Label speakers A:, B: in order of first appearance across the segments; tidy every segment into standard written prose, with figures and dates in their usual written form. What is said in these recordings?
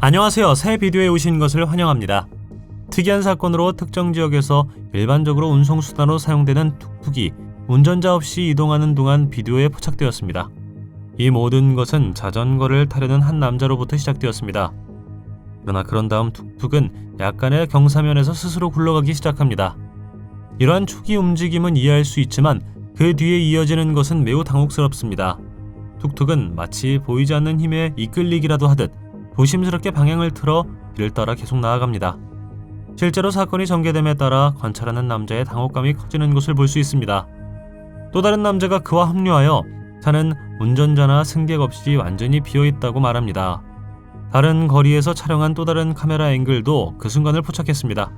A: 안녕하세요. 새 비디오에 오신 것을 환영합니다. 특이한 사건으로 특정 지역에서 일반적으로 운송수단으로 사용되는 툭툭이 운전자 없이 이동하는 동안 비디오에 포착되었습니다. 이 모든 것은 자전거를 타려는 한 남자로부터 시작되었습니다. 그러나 그런 다음 툭툭은 약간의 경사면에서 스스로 굴러가기 시작합니다. 이러한 초기 움직임은 이해할 수 있지만 그 뒤에 이어지는 것은 매우 당혹스럽습니다. 툭툭은 마치 보이지 않는 힘에 이끌리기라도 하듯 조심스럽게 방향을 틀어 길을 따라 계속 나아갑니다. 실제로 사건이 전개됨에 따라 관찰하는 남자의 당혹감이 커지는 것을 볼 수 있습니다. 또 다른 남자가 그와 합류하여 차는 운전자나 승객 없이 완전히 비어있다고 말합니다. 다른 거리에서 촬영한 또 다른 카메라 앵글도 그 순간을 포착했습니다.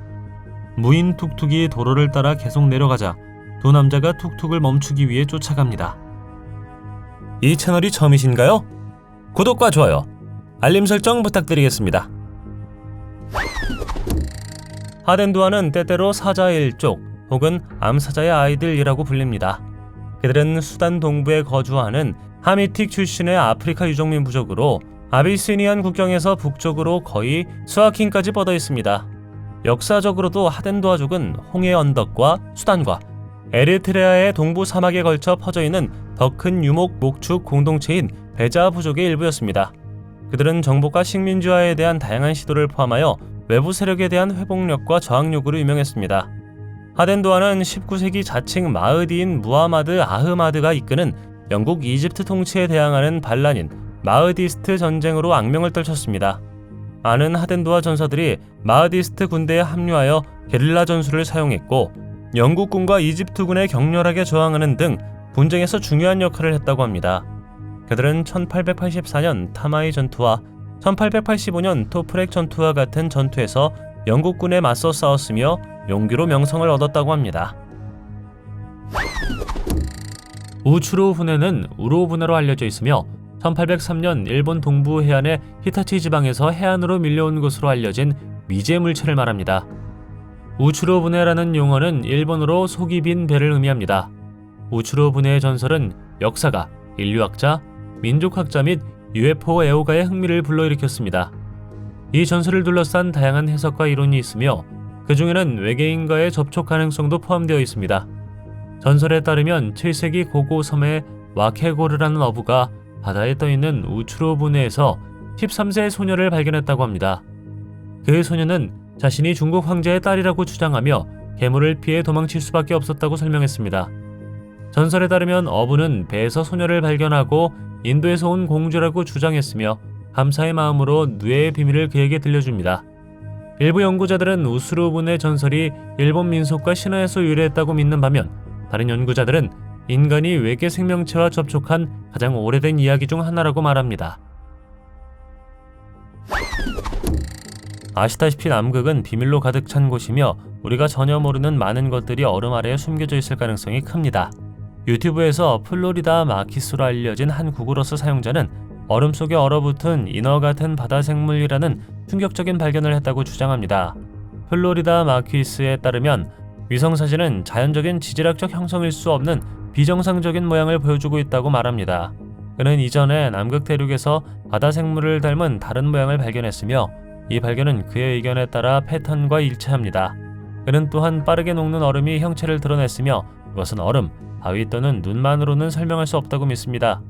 A: 무인 툭툭이 도로를 따라 계속 내려가자 두 남자가 툭툭을 멈추기 위해 쫓아갑니다. 이 채널이 처음이신가요? 구독과 좋아요, 알림 설정 부탁드리겠습니다. 하덴두아는 때때로 사자의 일족 혹은 암사자의 아이들이라고 불립니다. 그들은 수단 동부에 거주하는 하미틱 출신의 아프리카 유적민 부족으로 아비시니안 국경에서 북쪽으로 거의 스와킨까지 뻗어 있습니다. 역사적으로도 하덴두아족은 홍해 언덕과 수단과 에리트레아의 동부 사막에 걸쳐 퍼져 있는 더 큰 유목 목축 공동체인 베자 부족의 일부였습니다. 그들은 정복과 식민지화에 대한 다양한 시도를 포함하여 외부 세력에 대한 회복력과 저항력으로 유명했습니다. 하덴두아는 19세기 자칭 마흐디인 무하마드 아흐마드가 이끄는 영국 이집트 통치에 대항하는 반란인 마흐디스트 전쟁으로 악명을 떨쳤습니다. 많은 하덴두아 전사들이 마흐디스트 군대에 합류하여 게릴라 전술을 사용했고 영국군과 이집트군에 격렬하게 저항하는 등 분쟁에서 중요한 역할을 했다고 합니다. 그들은 1884년 타마이 전투와 1885년 토프렉 전투와 같은 전투에서 영국군에 맞서 싸웠으며 용기로 명성을 얻었다고 합니다. 우추루 분해는 우로 분해로 알려져 있으며 1803년 일본 동부 해안의 히타치 지방에서 해안으로 밀려온 것으로 알려진 미제 물체를 말합니다. 우추루 분해라는 용어는 일본어로 속이 빈 배를 의미합니다. 우추루 분해의 전설은 역사가, 인류학자, 민족학자 및 UFO 애호가의 흥미를 불러일으켰습니다. 이 전설을 둘러싼 다양한 해석과 이론이 있으며 그 중에는 외계인과의 접촉 가능성도 포함되어 있습니다. 전설에 따르면 7세기 고고 섬의 와케고르라는 어부가 바다에 떠있는 우추루 분해에서 13세의 소녀를 발견했다고 합니다. 그 소녀는 자신이 중국 황제의 딸이라고 주장하며 괴물을 피해 도망칠 수밖에 없었다고 설명했습니다. 전설에 따르면 어부는 배에서 소녀를 발견하고 인도에서 온 공주라고 주장했으며 감사의 마음으로 누에의 비밀을 그에게 들려줍니다. 일부 연구자들은 우추루 분해 전설이 일본 민속과 신화에서 유래했다고 믿는 반면 다른 연구자들은 인간이 외계 생명체와 접촉한 가장 오래된 이야기 중 하나라고 말합니다. 아시다시피 남극은 비밀로 가득 찬 곳이며 우리가 전혀 모르는 많은 것들이 얼음 아래에 숨겨져 있을 가능성이 큽니다. 유튜브에서 플로리다 마키스로 알려진 한 구글어스 사용자는 얼음 속에 얼어붙은 인어 같은 바다 생물이라는 충격적인 발견을 했다고 주장합니다. 플로리다 마키스에 따르면 위성사진은 자연적인 지질학적 형성일 수 없는 비정상적인 모양을 보여주고 있다고 말합니다. 그는 이전에 남극 대륙에서 바다 생물을 닮은 다른 모양을 발견했으며 이 발견은 그의 의견에 따라 패턴과 일치합니다. 그는 또한 빠르게 녹는 얼음이 형체를 드러냈으며 그것은 얼음, 바위 또는 눈만으로는 설명할 수 없다고 믿습니다.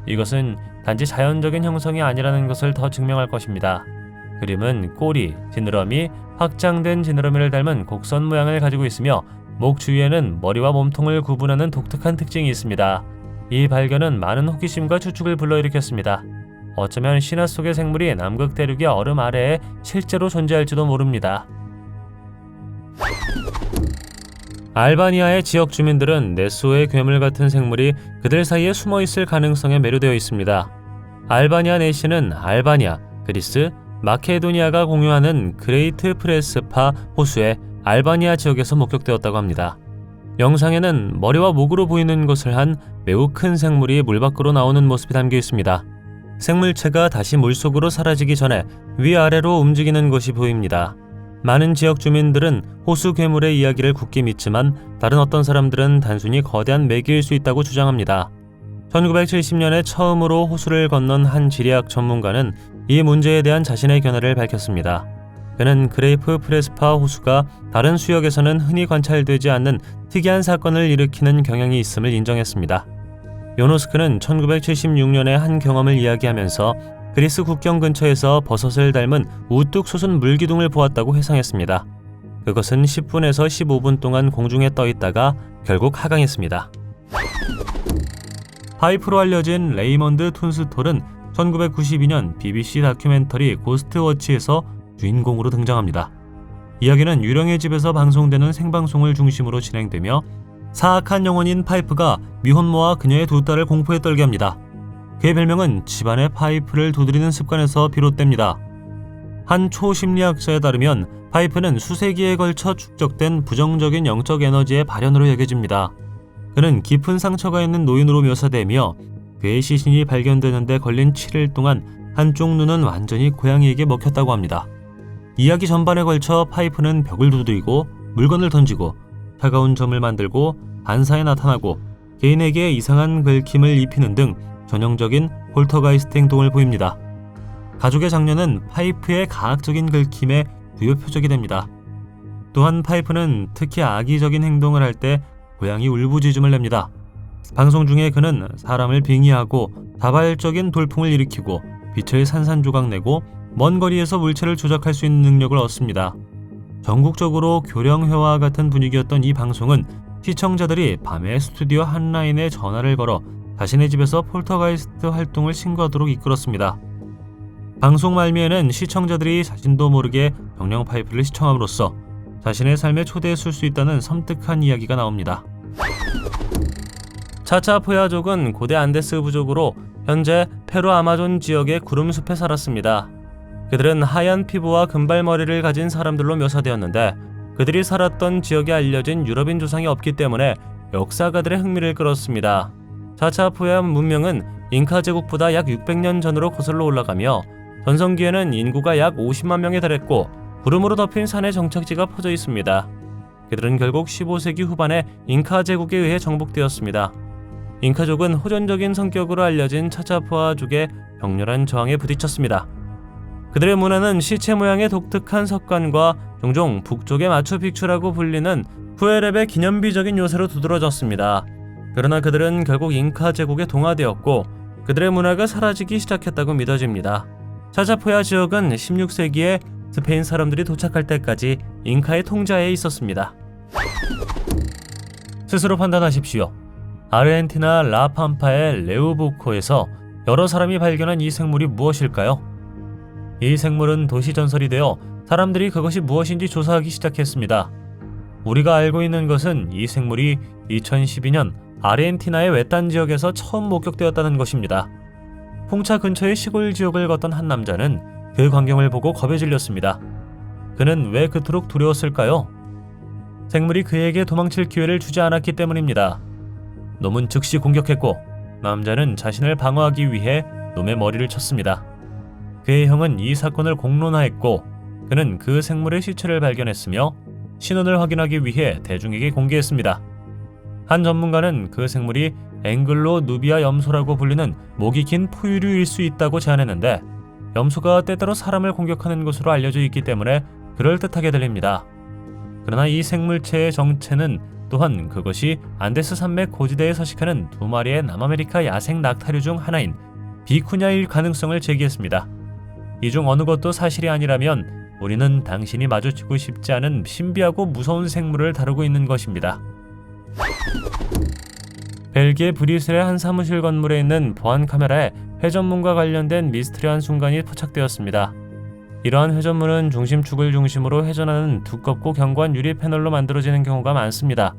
A: 이것은 단지 자연적인 형성이 아니라는 것을 더 증명할 것입니다. 그림은 꼬리, 지느러미, 확장된 지느러미를 닮은 곡선 모양을 가지고 있으며 목 주위에는 머리와 몸통을 구분하는 독특한 특징이 있습니다. 이 발견은 많은 호기심과 추측을 불러일으켰습니다. 어쩌면 신화 속의 생물이 남극 대륙의 얼음 아래에 실제로 존재할지도 모릅니다. 알바니아의 지역 주민들은 네스호의 괴물 같은 생물이 그들 사이에 숨어 있을 가능성에 매료되어 있습니다. 알바니아 내시는 알바니아, 그리스, 마케도니아가 공유하는 그레이트 프레스파 호수의 알바니아 지역에서 목격되었다고 합니다. 영상에는 머리와 목으로 보이는 것을 한 매우 큰 생물이 물 밖으로 나오는 모습이 담겨 있습니다. 생물체가 다시 물속으로 사라지기 전에 위아래로 움직이는 것이 보입니다. 많은 지역 주민들은 호수 괴물의 이야기를 굳게 믿지만 다른 어떤 사람들은 단순히 거대한 메기일 수 있다고 주장합니다. 1970년에 처음으로 호수를 건넌 한 지리학 전문가는 이 문제에 대한 자신의 견해를 밝혔습니다. 그는 그레이프 프레스파 호수가 다른 수역에서는 흔히 관찰되지 않는 특이한 사건을 일으키는 경향이 있음을 인정했습니다. 요노스크는 1976년의 한 경험을 이야기하면서 그리스 국경 근처에서 버섯을 닮은 우뚝 솟은 물기둥을 보았다고 회상했습니다. 그것은 10분에서 15분 동안 공중에 떠 있다가 결국 하강했습니다. 파이프로 알려진 레이먼드 툰스톨은 1992년 BBC 다큐멘터리 고스트워치에서 주인공으로 등장합니다. 이야기는 유령의 집에서 방송되는 생방송을 중심으로 진행되며 사악한 영혼인 파이프가 미혼모와 그녀의 두 딸을 공포에 떨게 합니다. 그의 별명은 집안의 파이프를 두드리는 습관에서 비롯됩니다. 한 초심리학자에 따르면 파이프는 수세기에 걸쳐 축적된 부정적인 영적 에너지의 발현으로 여겨집니다. 그는 깊은 상처가 있는 노인으로 묘사되며 그의 시신이 발견되는데 걸린 7일 동안 한쪽 눈은 완전히 고양이에게 먹혔다고 합니다. 이야기 전반에 걸쳐 파이프는 벽을 두드리고 물건을 던지고 차가운 점을 만들고 반사에 나타나고 개인에게 이상한 긁힘을 입히는 등 전형적인 폴터가이스트 행동을 보입니다. 가족의 장녀는 파이프의 가학적인 긁힘에 주요 표적이 됩니다. 또한 파이프는 특히 악의적인 행동을 할 때 고양이 울부짖음을 냅니다. 방송 중에 그는 사람을 빙의하고 다발적인 돌풍을 일으키고 빛을 산산조각내고 먼 거리에서 물체를 조작할 수 있는 능력을 얻습니다. 전국적으로 교령회와 같은 분위기였던 이 방송은 시청자들이 밤에 스튜디오 한 라인에 전화를 걸어 자신의 집에서 폴터가이스트 활동을 신고하도록 이끌었습니다. 방송 말미에는 시청자들이 자신도 모르게 정령 파이프를 시청함으로써 자신의 삶에 초대했을 수 있다는 섬뜩한 이야기가 나옵니다. 차차포야족은 고대 안데스 부족으로 현재 페루 아마존 지역의 구름숲에 살았습니다. 그들은 하얀 피부와 금발머리를 가진 사람들로 묘사되었는데 그들이 살았던 지역에 알려진 유럽인 조상이 없기 때문에 역사가들의 흥미를 끌었습니다. 차차포야 문명은 잉카 제국보다 약 600년 전으로 거슬러 올라가며 전성기에는 인구가 약 50만 명에 달했고 구름으로 덮인 산의 정착지가 퍼져 있습니다. 그들은 결국 15세기 후반에 잉카 제국에 의해 정복되었습니다. 잉카족은 호전적인 성격으로 알려진 차차포아족의 격렬한 저항에 부딪혔습니다. 그들의 문화는 시체 모양의 독특한 석관과 종종 북쪽의 마추픽추라고 불리는 푸에렙의 기념비적인 요새로 두드러졌습니다. 그러나 그들은 결국 잉카 제국에 동화되었고 그들의 문화가 사라지기 시작했다고 믿어집니다. 차차포야 지역은 16세기에 스페인 사람들이 도착할 때까지 잉카의 통제하에 있었습니다. 스스로 판단하십시오. 아르헨티나 라팜파의 레우보코에서 여러 사람이 발견한 이 생물이 무엇일까요? 이 생물은 도시전설이 되어 사람들이 그것이 무엇인지 조사하기 시작했습니다. 우리가 알고 있는 것은 이 생물이 2012년 아르헨티나의 외딴 지역에서 처음 목격되었다는 것입니다. 풍차 근처의 시골 지역을 걷던 한 남자는 그 광경을 보고 겁에 질렸습니다. 그는 왜 그토록 두려웠을까요? 생물이 그에게 도망칠 기회를 주지 않았기 때문입니다. 놈은 즉시 공격했고 남자는 자신을 방어하기 위해 놈의 머리를 쳤습니다. 그의 형은 이 사건을 공론화했고 그는 그 생물의 시체를 발견했으며 신원을 확인하기 위해 대중에게 공개했습니다. 한 전문가는 그 생물이 앵글로 누비아 염소라고 불리는 목이 긴 포유류일 수 있다고 제안했는데 염소가 때때로 사람을 공격하는 것으로 알려져 있기 때문에 그럴듯하게 들립니다. 그러나 이 생물체의 정체는 또한 그것이 안데스 산맥 고지대에 서식하는 두 마리의 남아메리카 야생 낙타류 중 하나인 비쿠냐일 가능성을 제기했습니다. 이 중 어느 것도 사실이 아니라면 우리는 당신이 마주치고 싶지 않은 신비하고 무서운 생물을 다루고 있는 것입니다. 벨기에 브뤼셀의 한 사무실 건물에 있는 보안 카메라에 회전문과 관련된 미스터리한 순간이 포착되었습니다. 이러한 회전문은 중심축을 중심으로 회전하는 두껍고 견고한 유리 패널로 만들어지는 경우가 많습니다.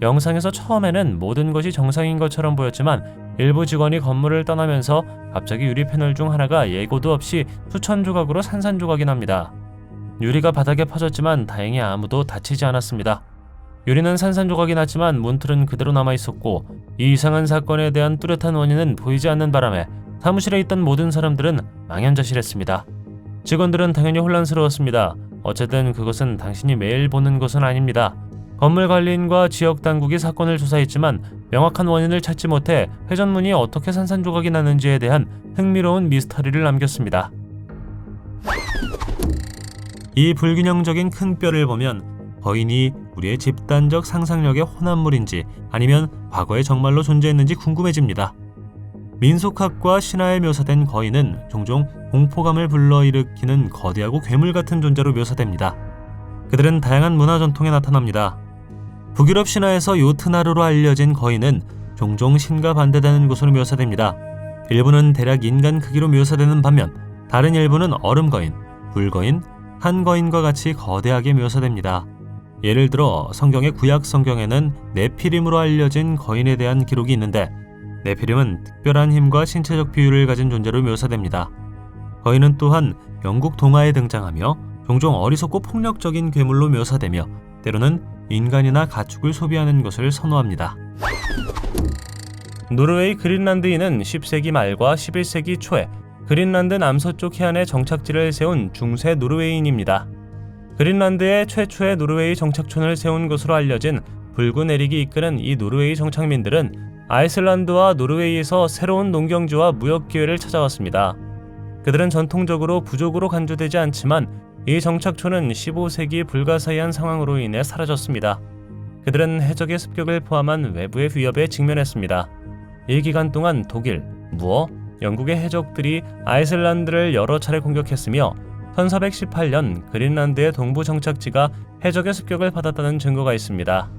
A: 영상에서 처음에는 모든 것이 정상인 것처럼 보였지만 일부 직원이 건물을 떠나면서 갑자기 유리 패널 중 하나가 예고도 없이 수천 조각으로 산산조각이 납니다. 유리가 바닥에 퍼졌지만 다행히 아무도 다치지 않았습니다. 유리는 산산조각이 났지만 문틀은 그대로 남아있었고 이 이상한 사건에 대한 뚜렷한 원인은 보이지 않는 바람에 사무실에 있던 모든 사람들은 망연자실했습니다. 직원들은 당연히 혼란스러웠습니다. 어쨌든 그것은 당신이 매일 보는 것은 아닙니다. 건물 관리인과 지역 당국이 사건을 조사했지만 명확한 원인을 찾지 못해 회전문이 어떻게 산산조각이 나는지에 대한 흥미로운 미스터리를 남겼습니다. 이 불균형적인 큰 뼈를 보면 거인이 우리의 집단적 상상력의 혼합물인지 아니면 과거에 정말로 존재했는지 궁금해집니다. 민속학과 신화에 묘사된 거인은 종종 공포감을 불러일으키는 거대하고 괴물 같은 존재로 묘사됩니다. 그들은 다양한 문화 전통에 나타납니다. 북유럽 신화에서 요트나루로 알려진 거인은 종종 신과 반대되는 것으로 묘사됩니다. 일부는 대략 인간 크기로 묘사되는 반면 다른 일부는 얼음거인, 불거인, 한거인과 같이 거대하게 묘사됩니다. 예를 들어 성경의 구약 성경에는 네피림으로 알려진 거인에 대한 기록이 있는데 네피림은 특별한 힘과 신체적 비율을 가진 존재로 묘사됩니다. 거인은 또한 영국 동화에 등장하며 종종 어리석고 폭력적인 괴물로 묘사되며 때로는 인간이나 가축을 소비하는 것을 선호합니다. 노르웨이 그린란드인은 10세기 말과 11세기 초에 그린란드 남서쪽 해안에 정착지를 세운 중세 노르웨이인입니다. 그린란드에 최초의 노르웨이 정착촌을 세운 것으로 알려진 붉은 에릭이 이끄는 이 노르웨이 정착민들은 아이슬란드와 노르웨이에서 새로운 농경지와 무역 기회를 찾아왔습니다. 그들은 전통적으로 부족으로 간주되지 않지만 이 정착촌은 15세기 불가사의한 상황으로 인해 사라졌습니다. 그들은 해적의 습격을 포함한 외부의 위협에 직면했습니다. 이 기간 동안 독일, 무어, 영국의 해적들이 아이슬란드를 여러 차례 공격했으며 1418년 그린란드의 동부 정착지가 해적의 습격을 받았다는 증거가 있습니다.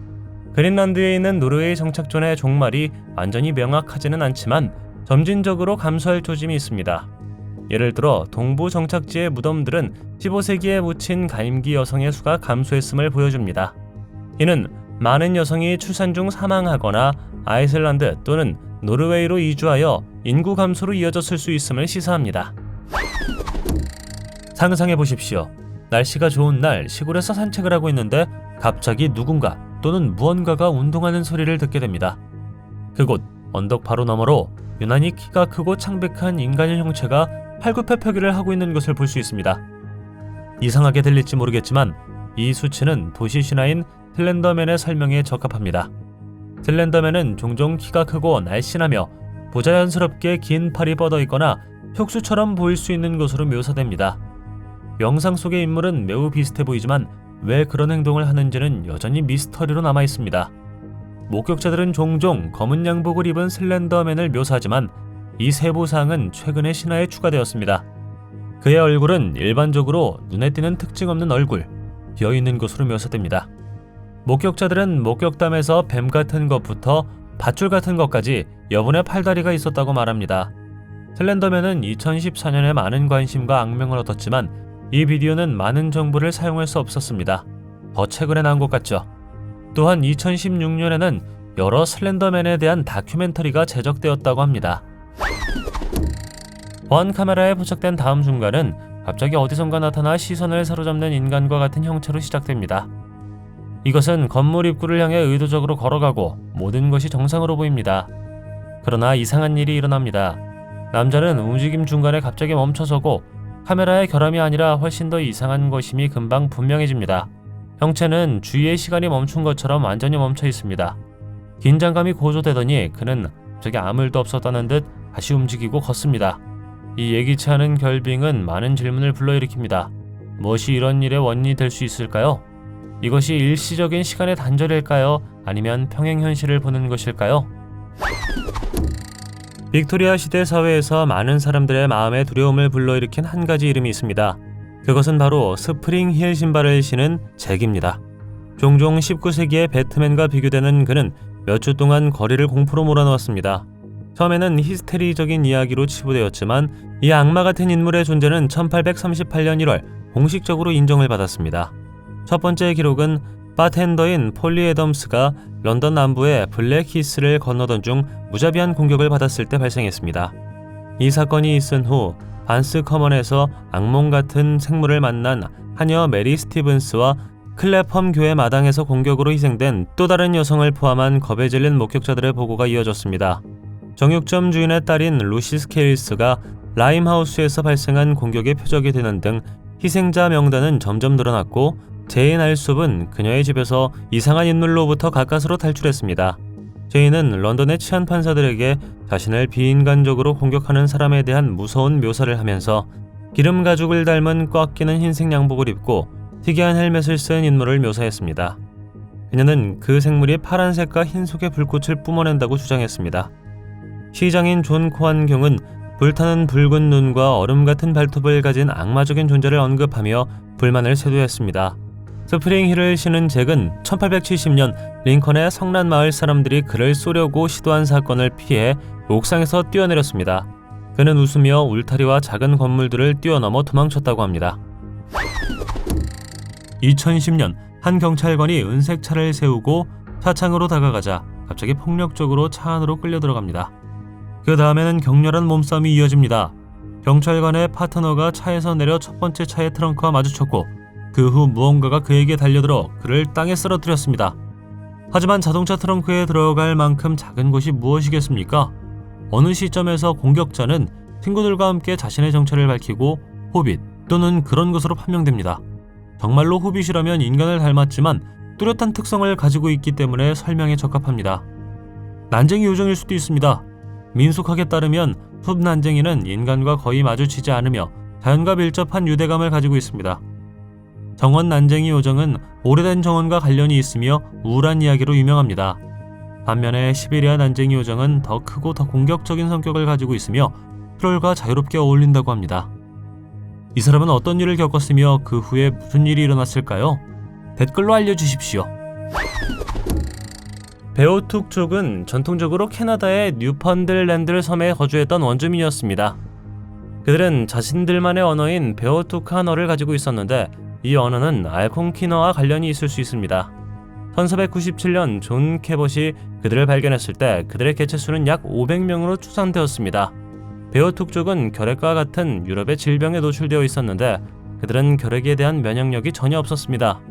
A: 그린란드에 있는 노르웨이 정착촌의 종말이 완전히 명확하지는 않지만 점진적으로 감소할 조짐이 있습니다. 예를 들어 동부 정착지의 무덤들은 15세기에 묻힌 가임기 여성의 수가 감소했음을 보여줍니다. 이는 많은 여성이 출산 중 사망하거나 아이슬란드 또는 노르웨이로 이주하여 인구 감소로 이어졌을 수 있음을 시사합니다. 상상해 보십시오. 날씨가 좋은 날 시골에서 산책을 하고 있는데 갑자기 누군가 또는 무언가가 운동하는 소리를 듣게 됩니다. 그곳 언덕 바로 너머로 유난히 키가 크고 창백한 인간의 형체가 팔굽혀펴기를 하고 있는 것을 볼 수 있습니다. 이상하게 들릴지 모르겠지만 이 수치는 도시 신화인 슬렌더맨의 설명에 적합합니다. 슬렌더맨은 종종 키가 크고 날씬하며 부자연스럽게 긴 팔이 뻗어 있거나 혁수처럼 보일 수 있는 것으로 묘사됩니다. 영상 속의 인물은 매우 비슷해 보이지만 왜 그런 행동을 하는지는 여전히 미스터리로 남아 있습니다. 목격자들은 종종 검은 양복을 입은 슬렌더맨을 묘사하지만 이 세부 사항은 최근에 신화에 추가되었습니다. 그의 얼굴은 일반적으로 눈에 띄는 특징 없는 얼굴, 비어있는 것으로 묘사됩니다. 목격자들은 목격담에서 뱀 같은 것부터 밧줄 같은 것까지 여분의 팔다리가 있었다고 말합니다. 슬렌더맨은 2014년에 많은 관심과 악명을 얻었지만 이 비디오는 많은 정보를 사용할 수 없었습니다. 더 최근에 나온 것 같죠. 또한 2016년에는 여러 슬렌더맨에 대한 다큐멘터리가 제작되었다고 합니다. 보안 카메라에 포착된 다음 순간은 갑자기 어디선가 나타나 시선을 사로잡는 인간과 같은 형체로 시작됩니다. 이것은 건물 입구를 향해 의도적으로 걸어가고 모든 것이 정상으로 보입니다. 그러나 이상한 일이 일어납니다. 남자는 움직임 중간에 갑자기 멈춰서고 카메라의 결함이 아니라 훨씬 더 이상한 것임이 금방 분명해집니다. 형체는 주위의 시간이 멈춘 것처럼 완전히 멈춰 있습니다. 긴장감이 고조되더니 그는 갑자기 아무 일도 없었다는 듯 다시 움직이고 걷습니다. 이 예기치 않은 결빙은 많은 질문을 불러일으킵니다. 무엇이 이런 일의 원인이 될 수 있을까요? 이것이 일시적인 시간의 단절일까요? 아니면 평행현실을 보는 것일까요? 빅토리아 시대 사회에서 많은 사람들의 마음에 두려움을 불러일으킨 한 가지 이름이 있습니다. 그것은 바로 스프링 힐 신발을 신은 잭입니다. 종종 19세기의 배트맨과 비교되는 그는 몇 주 동안 거리를 공포로 몰아넣었습니다. 처음에는 히스테리적인 이야기로 치부되었지만 이 악마 같은 인물의 존재는 1838년 1월 공식적으로 인정을 받았습니다. 첫 번째 기록은 바텐더인 폴리 애덤스가 런던 남부의 블랙히스를 건너던 중 무자비한 공격을 받았을 때 발생했습니다. 이 사건이 있은 후 반스 커먼에서 악몽 같은 생물을 만난 하녀 메리 스티븐스와 클래펌 교회 마당에서 공격으로 희생된 또 다른 여성을 포함한 겁에 질린 목격자들의 보고가 이어졌습니다. 정육점 주인의 딸인 루시 스케일스가 라임하우스에서 발생한 공격의 표적이 되는 등 희생자 명단은 점점 늘어났고 제인 알솝은 그녀의 집에서 이상한 인물로부터 가까스로 탈출했습니다. 제인은 런던의 치안 판사들에게 자신을 비인간적으로 공격하는 사람에 대한 무서운 묘사를 하면서 기름 가죽을 닮은 꽉 끼는 흰색 양복을 입고 특이한 헬멧을 쓴 인물을 묘사했습니다. 그녀는 그 생물이 파란색과 흰색의 불꽃을 뿜어낸다고 주장했습니다. 시장인 존 코안경은 불타는 붉은 눈과 얼음 같은 발톱을 가진 악마적인 존재를 언급하며 불만을 쇄도했습니다. 스프링 힐을 신은 잭은 1870년 링컨의 성난 마을 사람들이 그를 쏘려고 시도한 사건을 피해 옥상에서 뛰어내렸습니다. 그는 웃으며 울타리와 작은 건물들을 뛰어넘어 도망쳤다고 합니다. 2010년 한 경찰관이 은색 차를 세우고 차창으로 다가가자 갑자기 폭력적으로 차 안으로 끌려 들어갑니다. 그 다음에는 격렬한 몸싸움이 이어집니다. 경찰관의 파트너가 차에서 내려 첫 번째 차의 트렁크와 마주쳤고 그 후 무언가가 그에게 달려들어 그를 땅에 쓰러뜨렸습니다. 하지만 자동차 트렁크에 들어갈 만큼 작은 곳이 무엇이겠습니까? 어느 시점에서 공격자는 친구들과 함께 자신의 정체를 밝히고 호빗 또는 그런 것으로 판명됩니다. 정말로 호빗이라면 인간을 닮았지만 뚜렷한 특성을 가지고 있기 때문에 설명에 적합합니다. 난쟁이 요정일 수도 있습니다. 민속학에 따르면 숲 난쟁이는 인간과 거의 마주치지 않으며 자연과 밀접한 유대감을 가지고 있습니다. 정원 난쟁이 요정은 오래된 정원과 관련이 있으며 우울한 이야기로 유명합니다. 반면에 시베리아 난쟁이 요정은 더 크고 더 공격적인 성격을 가지고 있으며 트롤과 자유롭게 어울린다고 합니다. 이 사람은 어떤 일을 겪었으며 그 후에 무슨 일이 일어났을까요? 댓글로 알려주십시오. 베오툭족은 전통적으로 캐나다의 뉴펀들랜드 섬에 거주했던 원주민이었습니다. 그들은 자신들만의 언어인 베오투카너를 가지고 있었는데 이 언어는 알콩키너와 관련이 있을 수 있습니다. 1497년 존 캐봇이 그들을 발견했을 때 그들의 개체수는 약 500명으로 추산되었습니다. 베오툭족은 결핵과 같은 유럽의 질병에 노출되어 있었는데 그들은 결핵에 대한 면역력이 전혀 없었습니다.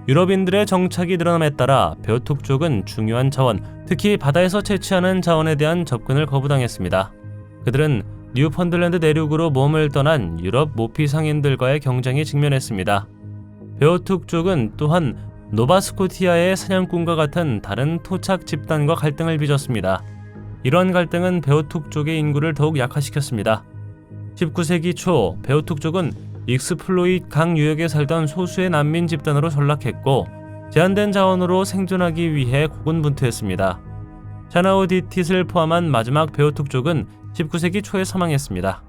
A: 유럽인들의 정착이 늘어남에 따라 베오툭족은 중요한 자원, 특히 바다에서 채취하는 자원에 대한 접근을 거부당했습니다. 그들은 뉴펀들랜드 내륙으로 몸을 떠난 유럽 모피 상인들과의 경쟁에 직면했습니다. 베오툭족은 또한 노바스코티아의 사냥꾼과 같은 다른 토착 집단과 갈등을 빚었습니다. 이러한 갈등은 베오툭족의 인구를 더욱 약화시켰습니다. 19세기 초 베오툭족은 익스플로잇 강 유역에 살던 소수의 난민 집단으로 전락했고 제한된 자원으로 생존하기 위해 고군분투했습니다. 샤나우디텟을 포함한 마지막 베오툭족은 19세기 초에 사망했습니다.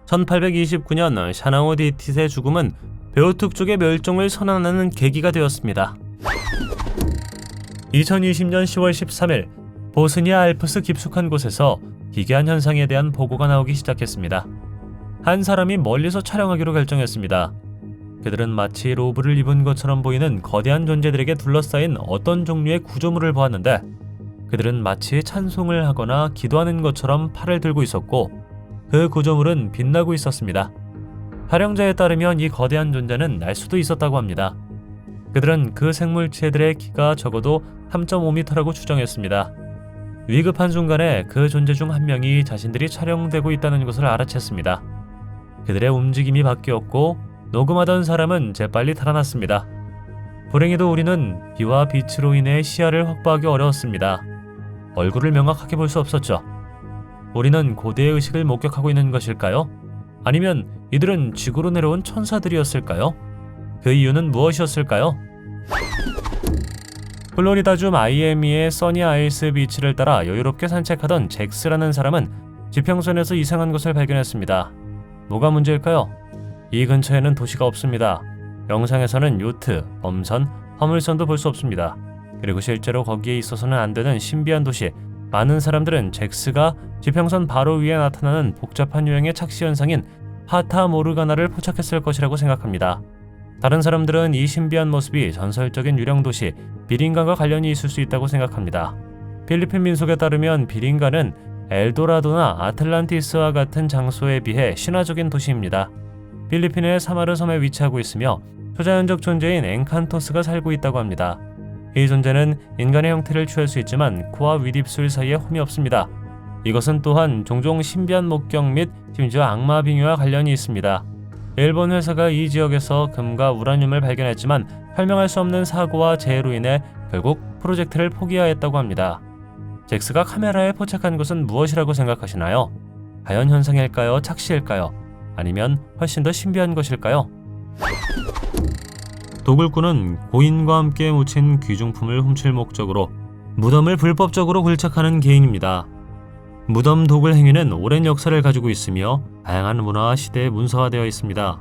A: 1829년 샤나우디텟의 죽음은 베오툭족의 멸종을 선언하는 계기가 되었습니다. 2020년 10월 13일 보스니아 알프스 깊숙한 곳에서 기괴한 현상에 대한 보고가 나오기 시작했습니다. 한 사람이 멀리서 촬영하기로 결정했습니다. 그들은 마치 로브를 입은 것처럼 보이는 거대한 존재들에게 둘러싸인 어떤 종류의 구조물을 보았는데 그들은 마치 찬송을 하거나 기도하는 것처럼 팔을 들고 있었고 그 구조물은 빛나고 있었습니다. 촬영자에 따르면 이 거대한 존재는 날 수도 있었다고 합니다. 그들은 그 생물체들의 키가 적어도 3.5m라고 추정했습니다. 위급한 순간에 그 존재 중 한 명이 자신들이 촬영되고 있다는 것을 알아챘습니다. 그들의 움직임이 바뀌었고 녹음하던 사람은 재빨리 달아났습니다. 불행히도 우리는 비와 빛으로 인해 시야를 확보하기 어려웠습니다. 얼굴을 명확하게 볼 수 없었죠. 우리는 고대의 의식을 목격하고 있는 것일까요? 아니면 이들은 지구로 내려온 천사들이었을까요? 그 이유는 무엇이었을까요? 플로리다주 마이애미의 써니 아일스 비치를 따라 여유롭게 산책하던 잭스라는 사람은 지평선에서 이상한 것을 발견했습니다. 뭐가 문제일까요? 이 근처에는 도시가 없습니다. 영상에서는 요트, 범선, 화물선도 볼 수 없습니다. 그리고 실제로 거기에 있어서는 안 되는 신비한 도시, 많은 사람들은 잭스가 지평선 바로 위에 나타나는 복잡한 유형의 착시 현상인 파타 모르가나를 포착했을 것이라고 생각합니다. 다른 사람들은 이 신비한 모습이 전설적인 유령 도시 비린가과 관련이 있을 수 있다고 생각합니다. 필리핀 민속에 따르면 비린가는 엘도라도나 아틀란티스와 같은 장소에 비해 신화적인 도시입니다. 필리핀의 사마르 섬에 위치하고 있으며 초자연적 존재인 엔칸토스가 살고 있다고 합니다. 이 존재는 인간의 형태를 취할 수 있지만 코와 윗입술 사이에 홈이 없습니다. 이것은 또한 종종 신비한 목격 및 심지어 악마 빙의와 관련이 있습니다. 일본 회사가 이 지역에서 금과 우라늄을 발견했지만 설명할 수 없는 사고와 재해로 인해 결국 프로젝트를 포기하였다고 합니다. 잭스가 카메라에 포착한 것은 무엇이라고 생각하시나요? 자연 현상일까요? 착시일까요? 아니면 훨씬 더 신비한 것일까요? 도굴꾼은 고인과 함께 묻힌 귀중품을 훔칠 목적으로 무덤을 불법적으로 굴착하는 개인입니다. 무덤 도굴 행위는 오랜 역사를 가지고 있으며 다양한 문화와 시대에 문서화되어 있습니다.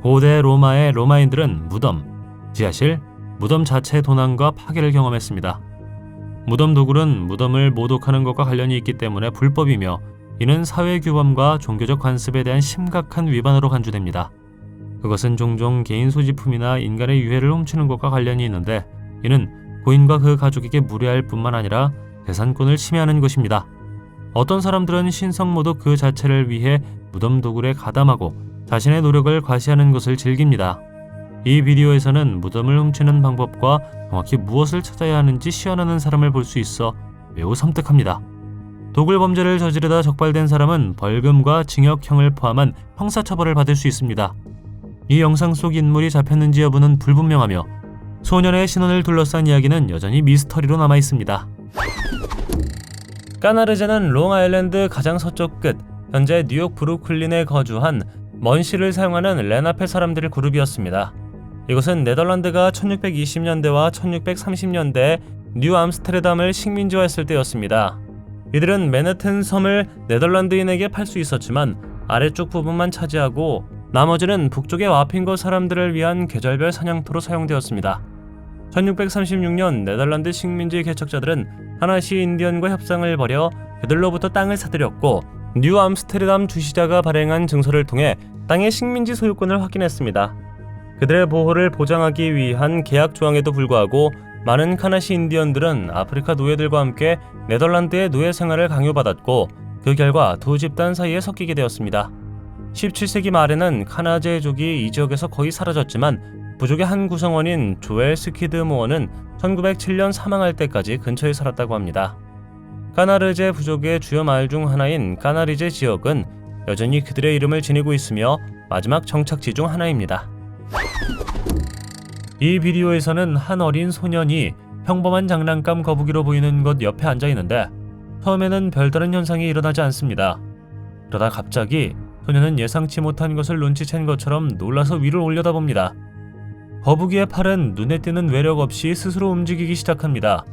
A: 고대 로마의 로마인들은 무덤, 지하실, 무덤 자체의 도난과 파괴를 경험했습니다. 무덤 도굴은 무덤을 모독하는 것과 관련이 있기 때문에 불법이며 이는 사회규범과 종교적 관습에 대한 심각한 위반으로 간주됩니다. 그것은 종종 개인 소지품이나 인간의 유해를 훔치는 것과 관련이 있는데 이는 고인과 그 가족에게 무례할 뿐만 아니라 재산권을 침해하는 것입니다. 어떤 사람들은 신성모독 그 자체를 위해 무덤 도굴에 가담하고 자신의 노력을 과시하는 것을 즐깁니다. 이 비디오에서는 무덤을 훔치는 방법과 정확히 무엇을 찾아야 하는지 시연하는 사람을 볼 수 있어 매우 섬뜩합니다. 도굴 범죄를 저지르다 적발된 사람은 벌금과 징역형을 포함한 형사처벌을 받을 수 있습니다. 이 영상 속 인물이 잡혔는지 여부는 불분명하며 소년의 신원을 둘러싼 이야기는 여전히 미스터리로 남아있습니다. 까나르제는 롱아일랜드 가장 서쪽 끝, 현재 뉴욕 브루클린에 거주한 먼시를 사용하는 레나페 사람들의 그룹이었습니다. 이것은 네덜란드가 1620년대와 1630년대에 뉴 암스테르담을 식민지화했을 때였습니다. 이들은 맨해튼 섬을 네덜란드인에게 팔 수 있었지만 아래쪽 부분만 차지하고 나머지는 북쪽의 와핑거 사람들을 위한 계절별 사냥터로 사용되었습니다. 1636년 네덜란드 식민지 개척자들은 하나시 인디언과 협상을 벌여 그들로부터 땅을 사들였고 뉴 암스테르담 주시자가 발행한 증서를 통해 땅의 식민지 소유권을 확인했습니다. 그들의 보호를 보장하기 위한 계약 조항에도 불구하고 많은 카나시 인디언들은 아프리카 노예들과 함께 네덜란드의 노예 생활을 강요받았고 그 결과 두 집단 사이에 섞이게 되었습니다. 17세기 말에는 카나제족이 이 지역에서 거의 사라졌지만 부족의 한 구성원인 조엘 스퀴드모어는 1907년 사망할 때까지 근처에 살았다고 합니다. 까나르제 부족의 주요 마을 중 하나인 까나리제 지역은 여전히 그들의 이름을 지니고 있으며 마지막 정착지 중 하나입니다. 이 비디오에서는 한 어린 소년이 평범한 장난감 거북이로 보이는 것 옆에 앉아 있는데 처음에는 별다른 현상이 일어나지 않습니다. 그러다 갑자기 소년은 예상치 못한 것을 눈치챈 것처럼 놀라서 위를 올려다봅니다. 거북이의 팔은 눈에 띄는 외력 없이 스스로 움직이기 시작합니다.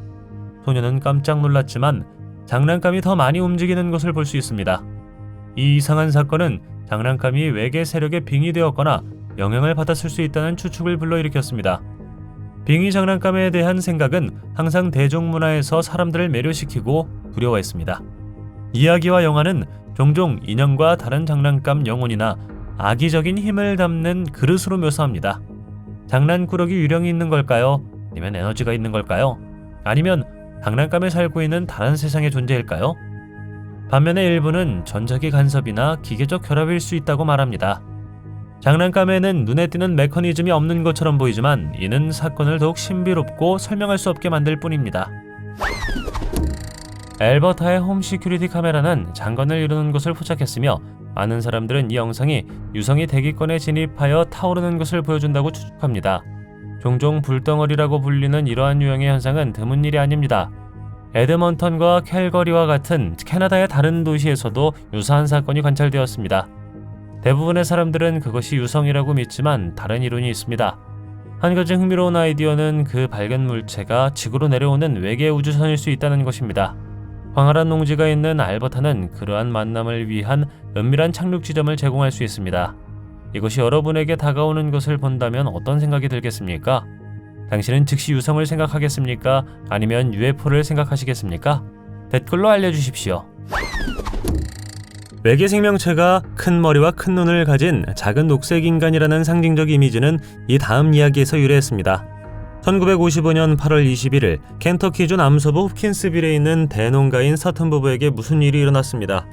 A: 소년은 깜짝 놀랐지만 장난감이 더 많이 움직이는 것을 볼 수 있습니다. 이 이상한 사건은 장난감이 외계 세력에 빙의되었거나 영향을 받았을 수 있다는 추측을 불러일으켰습니다. 빙의 장난감에 대한 생각은 항상 대중문화에서 사람들을 매료시키고 두려워했습니다. 이야기와 영화는 종종 인형과 다른 장난감 영혼이나 악의적인 힘을 담는 그릇으로 묘사합니다. 장난꾸러기 유령이 있는 걸까요? 아니면 에너지가 있는 걸까요? 아니면 장난감에 살고 있는 다른 세상의 존재일까요? 반면에 일부는 전자기 간섭이나 기계적 결합일 수 있다고 말합니다. 장난감에는 눈에 띄는 메커니즘이 없는 것처럼 보이지만 이는 사건을 더욱 신비롭고 설명할 수 없게 만들 뿐입니다. 엘버타의 홈 시큐리티 카메라는 장관을 이루는 것을 포착했으며 많은 사람들은 이 영상이 유성이 대기권에 진입하여 타오르는 것을 보여준다고 추측합니다. 종종 불덩어리라고 불리는 이러한 유형의 현상은 드문 일이 아닙니다. 에드먼턴과 캘거리와 같은 캐나다의 다른 도시에서도 유사한 사건이 관찰되었습니다. 대부분의 사람들은 그것이 유성이라고 믿지만 다른 이론이 있습니다. 한 가지 흥미로운 아이디어는 그 발견 물체가 지구로 내려오는 외계 우주선일 수 있다는 것입니다. 광활한 농지가 있는 알버타는 그러한 만남을 위한 은밀한 착륙 지점을 제공할 수 있습니다. 이것이 여러분에게 다가오는 것을 본다면 어떤 생각이 들겠습니까? 당신은 즉시 유성을 생각하겠습니까? 아니면 UFO를 생각하시겠습니까? 댓글로 알려주십시오. 외계 생명체가 큰 머리와 큰 눈을 가진 작은 녹색 인간이라는 상징적 이미지는 이 다음 이야기에서 유래했습니다. 1955년 8월 21일 켄터키주 남서부 홉킨스빌에 있는 대농가인 서튼 부부에게 무슨 일이 일어났습니다.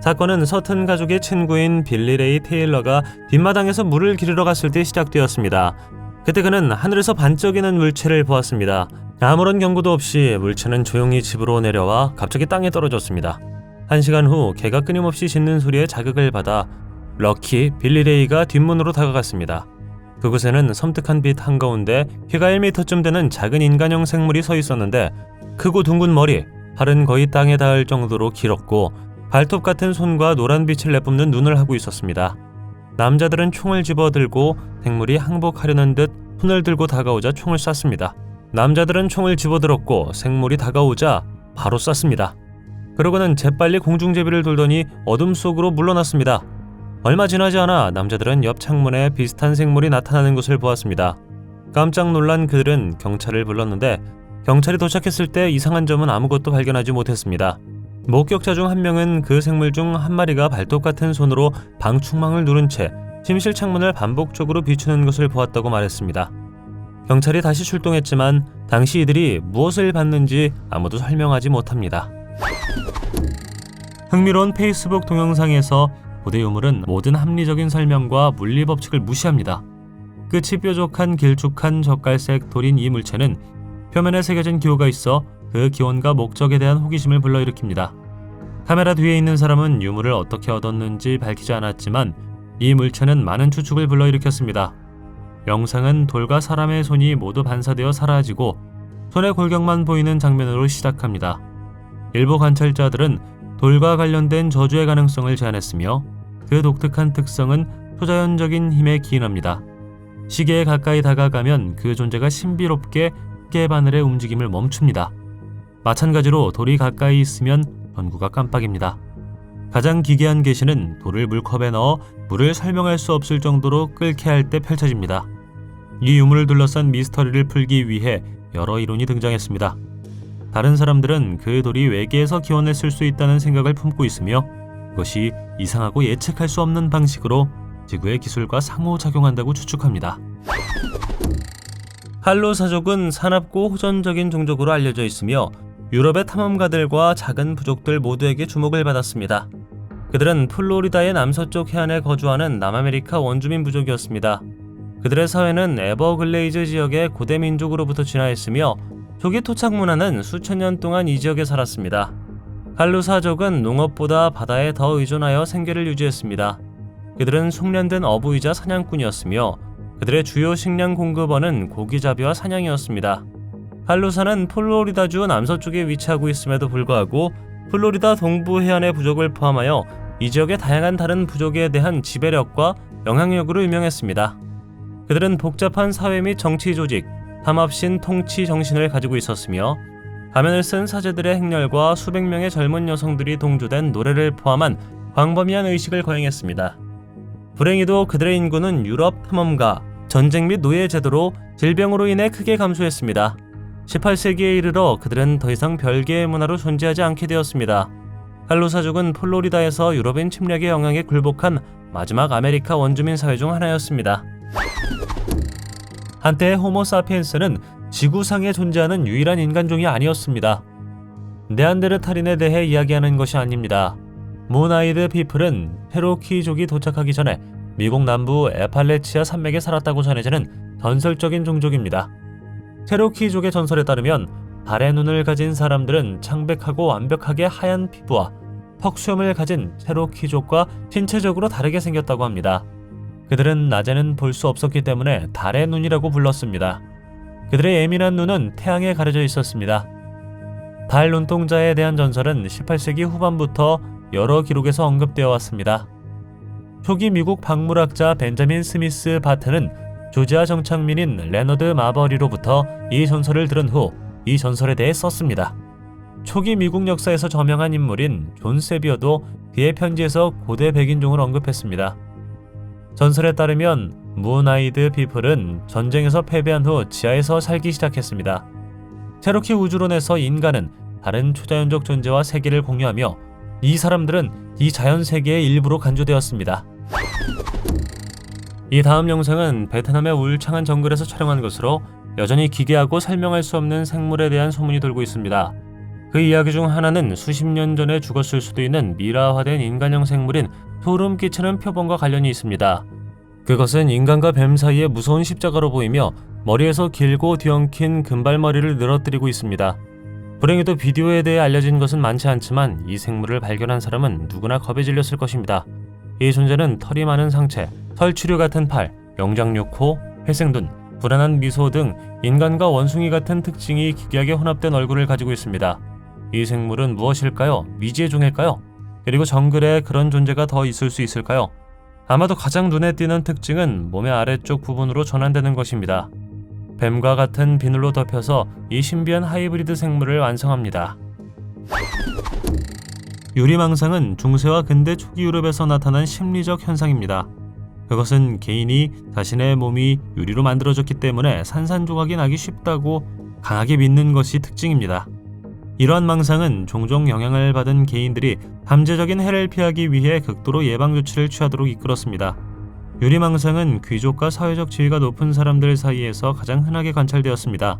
A: 사건은 서튼 가족의 친구인 빌리 레이 테일러가 뒷마당에서 물을 기르러 갔을 때 시작되었습니다. 그때 그는 하늘에서 반짝이는 물체를 보았습니다. 아무런 경고도 없이 물체는 조용히 집으로 내려와 갑자기 땅에 떨어졌습니다. 1시간 후 개가 끊임없이 짖는 소리에 자극을 받아 럭키 빌리 레이가 뒷문으로 다가갔습니다. 그곳에는 섬뜩한 빛 한가운데 키가 1m쯤 되는 작은 인간형 생물이 서 있었는데 크고 둥근 머리, 팔은 거의 땅에 닿을 정도로 길었고 발톱 같은 손과 노란 빛을 내뿜는 눈을 하고 있었습니다. 남자들은 총을 집어들고 생물이 항복하려는 듯 손을 들고 다가오자 총을 쐈습니다. 남자들은 총을 집어들었고 생물이 다가오자 바로 쐈습니다. 그러고는 재빨리 공중제비를 돌더니 어둠 속으로 물러났습니다. 얼마 지나지 않아 남자들은 옆 창문에 비슷한 생물이 나타나는 것을 보았습니다. 깜짝 놀란 그들은 경찰을 불렀는데 경찰이 도착했을 때 이상한 점은 아무것도 발견하지 못했습니다. 목격자 중 한 명은 그 생물 중 한 마리가 발톱 같은 손으로 방충망을 누른 채 침실 창문을 반복적으로 비추는 것을 보았다고 말했습니다. 경찰이 다시 출동했지만 당시 이들이 무엇을 봤는지 아무도 설명하지 못합니다. 흥미로운 페이스북 동영상에서 고대 유물은 모든 합리적인 설명과 물리 법칙을 무시합니다. 끝이 뾰족한 길쭉한 젓갈색 돌인 이 물체는 표면에 새겨진 기호가 있어 그 기원과 목적에 대한 호기심을 불러일으킵니다. 카메라 뒤에 있는 사람은 유물을 어떻게 얻었는지 밝히지 않았지만 이 물체는 많은 추측을 불러일으켰습니다. 영상은 돌과 사람의 손이 모두 반사되어 사라지고 손의 골격만 보이는 장면으로 시작합니다. 일부 관찰자들은 돌과 관련된 저주의 가능성을 제안했으며 그 독특한 특성은 초자연적인 힘에 기인합니다. 시계에 가까이 다가가면 그 존재가 신비롭게 시계바늘의 움직임을 멈춥니다. 마찬가지로 돌이 가까이 있으면 전구가 깜빡입니다. 가장 기괴한 계시는 돌을 물컵에 넣어 물을 설명할 수 없을 정도로 끓게 할 때 펼쳐집니다. 이 유물을 둘러싼 미스터리를 풀기 위해 여러 이론이 등장했습니다. 다른 사람들은 그 돌이 외계에서 기원했을 수 있다는 생각을 품고 있으며 그것이 이상하고 예측할 수 없는 방식으로 지구의 기술과 상호작용한다고 추측합니다. 할로사족은 사납고 호전적인 종족으로 알려져 있으며 유럽의 탐험가들과 작은 부족들 모두에게 주목을 받았습니다. 그들은 플로리다의 남서쪽 해안에 거주하는 남아메리카 원주민 부족이었습니다. 그들의 사회는 에버글레이즈 지역의 고대 민족으로부터 진화했으며 초기 토착 문화는 수천 년 동안 이 지역에 살았습니다. 할루사족은 농업보다 바다에 더 의존하여 생계를 유지했습니다. 그들은 숙련된 어부이자 사냥꾼이었으며 그들의 주요 식량 공급원은 고기잡이와 사냥이었습니다. 할루사는 플로리다주 남서쪽에 위치하고 있음에도 불구하고 플로리다 동부 해안의 부족을 포함하여 이 지역의 다양한 다른 부족에 대한 지배력과 영향력으로 유명했습니다. 그들은 복잡한 사회 및 정치 조직, 탐합신 통치 정신을 가지고 있었으며 가면을 쓴 사제들의 행렬과 수백 명의 젊은 여성들이 동조된 노래를 포함한 광범위한 의식을 거행했습니다. 불행히도 그들의 인구는 유럽 탐험가, 전쟁 및 노예 제도로 질병으로 인해 크게 감소했습니다. 18세기에 이르러 그들은 더 이상 별개의 문화로 존재하지 않게 되었습니다. 할루사족은 플로리다에서 유럽인 침략의 영향에 굴복한 마지막 아메리카 원주민 사회 중 하나였습니다. 한때 호모사피엔스는 지구상에 존재하는 유일한 인간종이 아니었습니다. 네안데르탈인에 대해 이야기하는 것이 아닙니다. 모나이드 피플은 체로키족이 도착하기 전에 미국 남부 에팔레치아 산맥에 살았다고 전해지는 전설적인 종족입니다. 체로키족의 전설에 따르면 달의 눈을 가진 사람들은 창백하고 완벽하게 하얀 피부와 턱수염을 가진 체로키족과 신체적으로 다르게 생겼다고 합니다. 그들은 낮에는 볼 수 없었기 때문에 달의 눈이라고 불렀습니다. 그들의 예민한 눈은 태양에 가려져 있었습니다. 달 눈동자에 대한 전설은 18세기 후반부터 여러 기록에서 언급되어 왔습니다. 초기 미국 박물학자 벤자민 스미스 바트는 조지아 정착민인 레너드 마버리로부터 이 전설을 들은 후 이 전설에 대해 썼습니다. 초기 미국 역사에서 저명한 인물인 존 세비어도 그의 편지에서 고대 백인종을 언급했습니다. 전설에 따르면 무나이드 피플은 전쟁에서 패배한 후 지하에서 살기 시작했습니다. 체로키 우주론에서 인간은 다른 초자연적 존재와 세계를 공유하며 이 사람들은 이 자연 세계의 일부로 간주되었습니다. 이 다음 영상은 베트남의 울창한 정글에서 촬영한 것으로 여전히 기괴하고 설명할 수 없는 생물에 대한 소문이 돌고 있습니다. 그 이야기 중 하나는 수십 년 전에 죽었을 수도 있는 미라화된 인간형 생물인 소름 끼치는 표범과 관련이 있습니다. 그것은 인간과 뱀 사이의 무서운 십자가로 보이며 머리에서 길고 뒤엉킨 금발머리를 늘어뜨리고 있습니다. 불행히도 비디오에 대해 알려진 것은 많지 않지만 이 생물을 발견한 사람은 누구나 겁에 질렸을 것입니다. 이 존재는 털이 많은 상체, 털추류 같은 팔, 영장류 코, 회생눈, 불안한 미소 등 인간과 원숭이 같은 특징이 기괴하게 혼합된 얼굴을 가지고 있습니다. 이 생물은 무엇일까요? 미지의 종일까요? 그리고 정글에 그런 존재가 더 있을 수 있을까요? 아마도 가장 눈에 띄는 특징은 몸의 아래쪽 부분으로 전환되는 것입니다. 뱀과 같은 비늘로 덮여서 이 신비한 하이브리드 생물을 완성합니다. 유리망상은 중세와 근대 초기 유럽에서 나타난 심리적 현상입니다. 그것은 개인이 자신의 몸이 유리로 만들어졌기 때문에 산산조각이 나기 쉽다고 강하게 믿는 것이 특징입니다. 이러한 망상은 종종 영향을 받은 개인들이 잠재적인 해를 피하기 위해 극도로 예방조치를 취하도록 이끌었습니다. 유리망상은 귀족과 사회적 지위가 높은 사람들 사이에서 가장 흔하게 관찰되었습니다.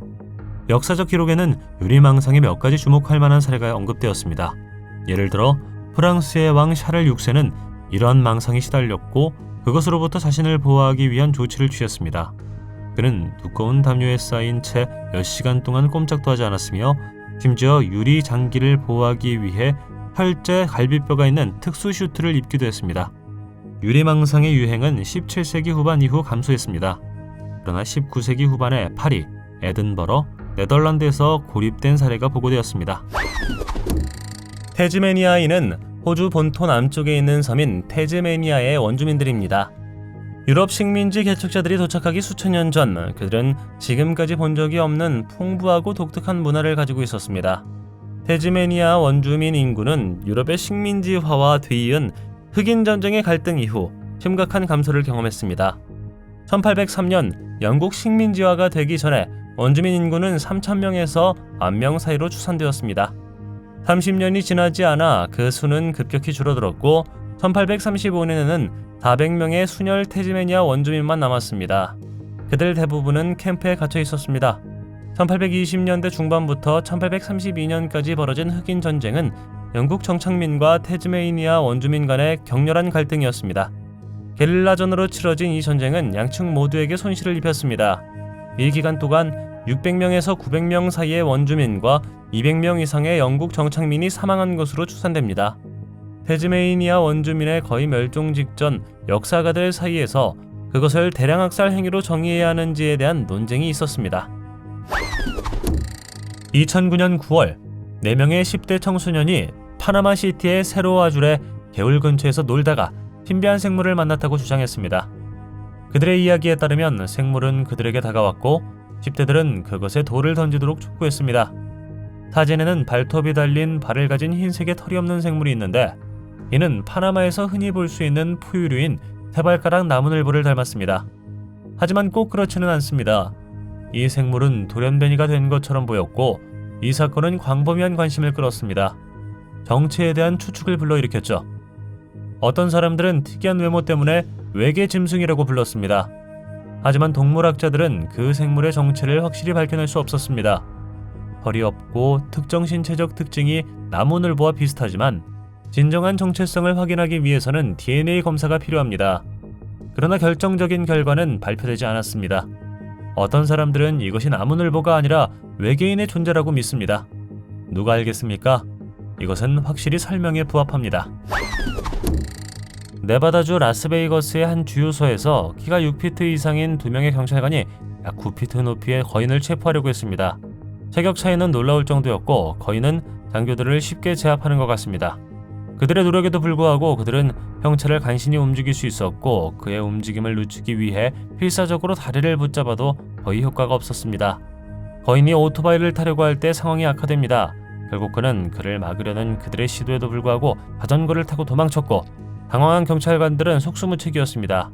A: 역사적 기록에는 유리망상에 몇 가지 주목할 만한 사례가 언급되었습니다. 예를 들어 프랑스의 왕 샤를 6세는 이러한 망상에 시달렸고 그것으로부터 자신을 보호하기 위한 조치를 취했습니다. 그는 두꺼운 담요에 쌓인 채 몇 시간 동안 꼼짝도 하지 않았으며 심지어 유리 장기를 보호하기 위해 혈제 갈비뼈가 있는 특수 슈트를 입기도 했습니다. 유리망상의 유행은 17세기 후반 이후 감소했습니다. 그러나 19세기 후반에 파리, 에든버러, 네덜란드에서 고립된 사례가 보고되었습니다. 태즈메니아인은 호주 본토 남쪽에 있는 섬인 태즈메니아의 원주민들입니다. 유럽 식민지 개척자들이 도착하기 수천 년 전, 그들은 지금까지 본 적이 없는 풍부하고 독특한 문화를 가지고 있었습니다. 태즈메니아 원주민 인구는 유럽의 식민지화와 뒤이은 흑인 전쟁의 갈등 이후 심각한 감소를 경험했습니다. 1803년 영국 식민지화가 되기 전에 원주민 인구는 3,000명에서 10,000명 사이로 추산되었습니다. 30년이 지나지 않아 그 수는 급격히 줄어들었고 1835년에는 400명의 순혈 태즈메니아 원주민만 남았습니다. 그들 대부분은 캠프에 갇혀 있었습니다. 1820년대 중반부터 1832년까지 벌어진 흑인 전쟁은 영국 정착민과 태즈메니아 원주민 간의 격렬한 갈등이었습니다. 게릴라전으로 치러진 이 전쟁은 양측 모두에게 손실을 입혔습니다. 이 기간 동안 600명에서 900명 사이의 원주민과 200명 이상의 영국 정착민이 사망한 것으로 추산됩니다. 태즈메니아 원주민의 거의 멸종 직전 역사가들 사이에서 그것을 대량학살 행위로 정의해야 하는지에 대한 논쟁이 있었습니다. 2009년 9월, 4명의 10대 청소년이 파나마시티의 세로아줄의 개울 근처에서 놀다가 신비한 생물을 만났다고 주장했습니다. 그들의 이야기에 따르면 생물은 그들에게 다가왔고 10대들은 그것에 돌을 던지도록 촉구했습니다. 사진에는 발톱이 달린 발을 가진 흰색의 털이 없는 생물이 있는데 이는 파나마에서 흔히 볼 수 있는 포유류인 세발가락 나무늘보를 닮았습니다. 하지만 꼭 그렇지는 않습니다. 이 생물은 돌연변이가 된 것처럼 보였고 이 사건은 광범위한 관심을 끌었습니다. 정체에 대한 추측을 불러일으켰죠. 어떤 사람들은 특이한 외모 때문에 외계 짐승이라고 불렀습니다. 하지만 동물학자들은 그 생물의 정체를 확실히 밝혀낼 수 없었습니다. 털이 없고 특정 신체적 특징이 나무늘보와 비슷하지만 진정한 정체성을 확인하기 위해서는 DNA 검사가 필요합니다. 그러나 결정적인 결과는 발표되지 않았습니다. 어떤 사람들은 이것이 나무늘보가 아니라 외계인의 존재라고 믿습니다. 누가 알겠습니까? 이것은 확실히 설명에 부합합니다. 네바다주 라스베이거스의 한 주유소에서 키가 6피트 이상인 2명의 경찰관이 약 9피트 높이의 거인을 체포하려고 했습니다. 체격 차이는 놀라울 정도였고 거인은 장교들을 쉽게 제압하는 것 같습니다. 그들의 노력에도 불구하고 그들은 형체를 간신히 움직일 수 있었고 그의 움직임을 늦추기 위해 필사적으로 다리를 붙잡아도 거의 효과가 없었습니다. 거인이 오토바이를 타려고 할 때 상황이 악화됩니다. 결국 그는 그를 막으려는 그들의 시도에도 불구하고 자전거를 타고 도망쳤고 당황한 경찰관들은 속수무책이었습니다.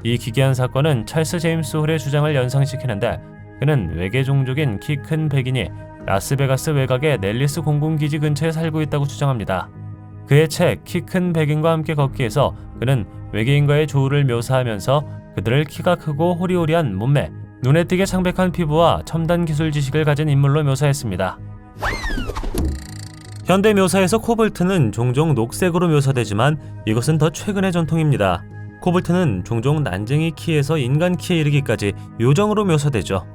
A: 이 기괴한 사건은 찰스 제임스 홀의 주장을 연상시키는데 그는 외계 종족인 키 큰 백인이 라스베가스 외곽의 넬리스 공군기지 근처에 살고 있다고 주장합니다. 그의 책 키 큰 백인과 함께 걷기에서 그는 외계인과의 조우를 묘사하면서 그들을 키가 크고 호리호리한 몸매, 눈에 띄게 창백한 피부와 첨단 기술 지식을 가진 인물로 묘사했습니다. 현대 묘사에서 코볼트는 종종 녹색으로 묘사되지만 이것은 더 최근의 전통입니다. 코볼트는 종종 난쟁이 키에서 인간 키에 이르기까지 요정으로 묘사되죠.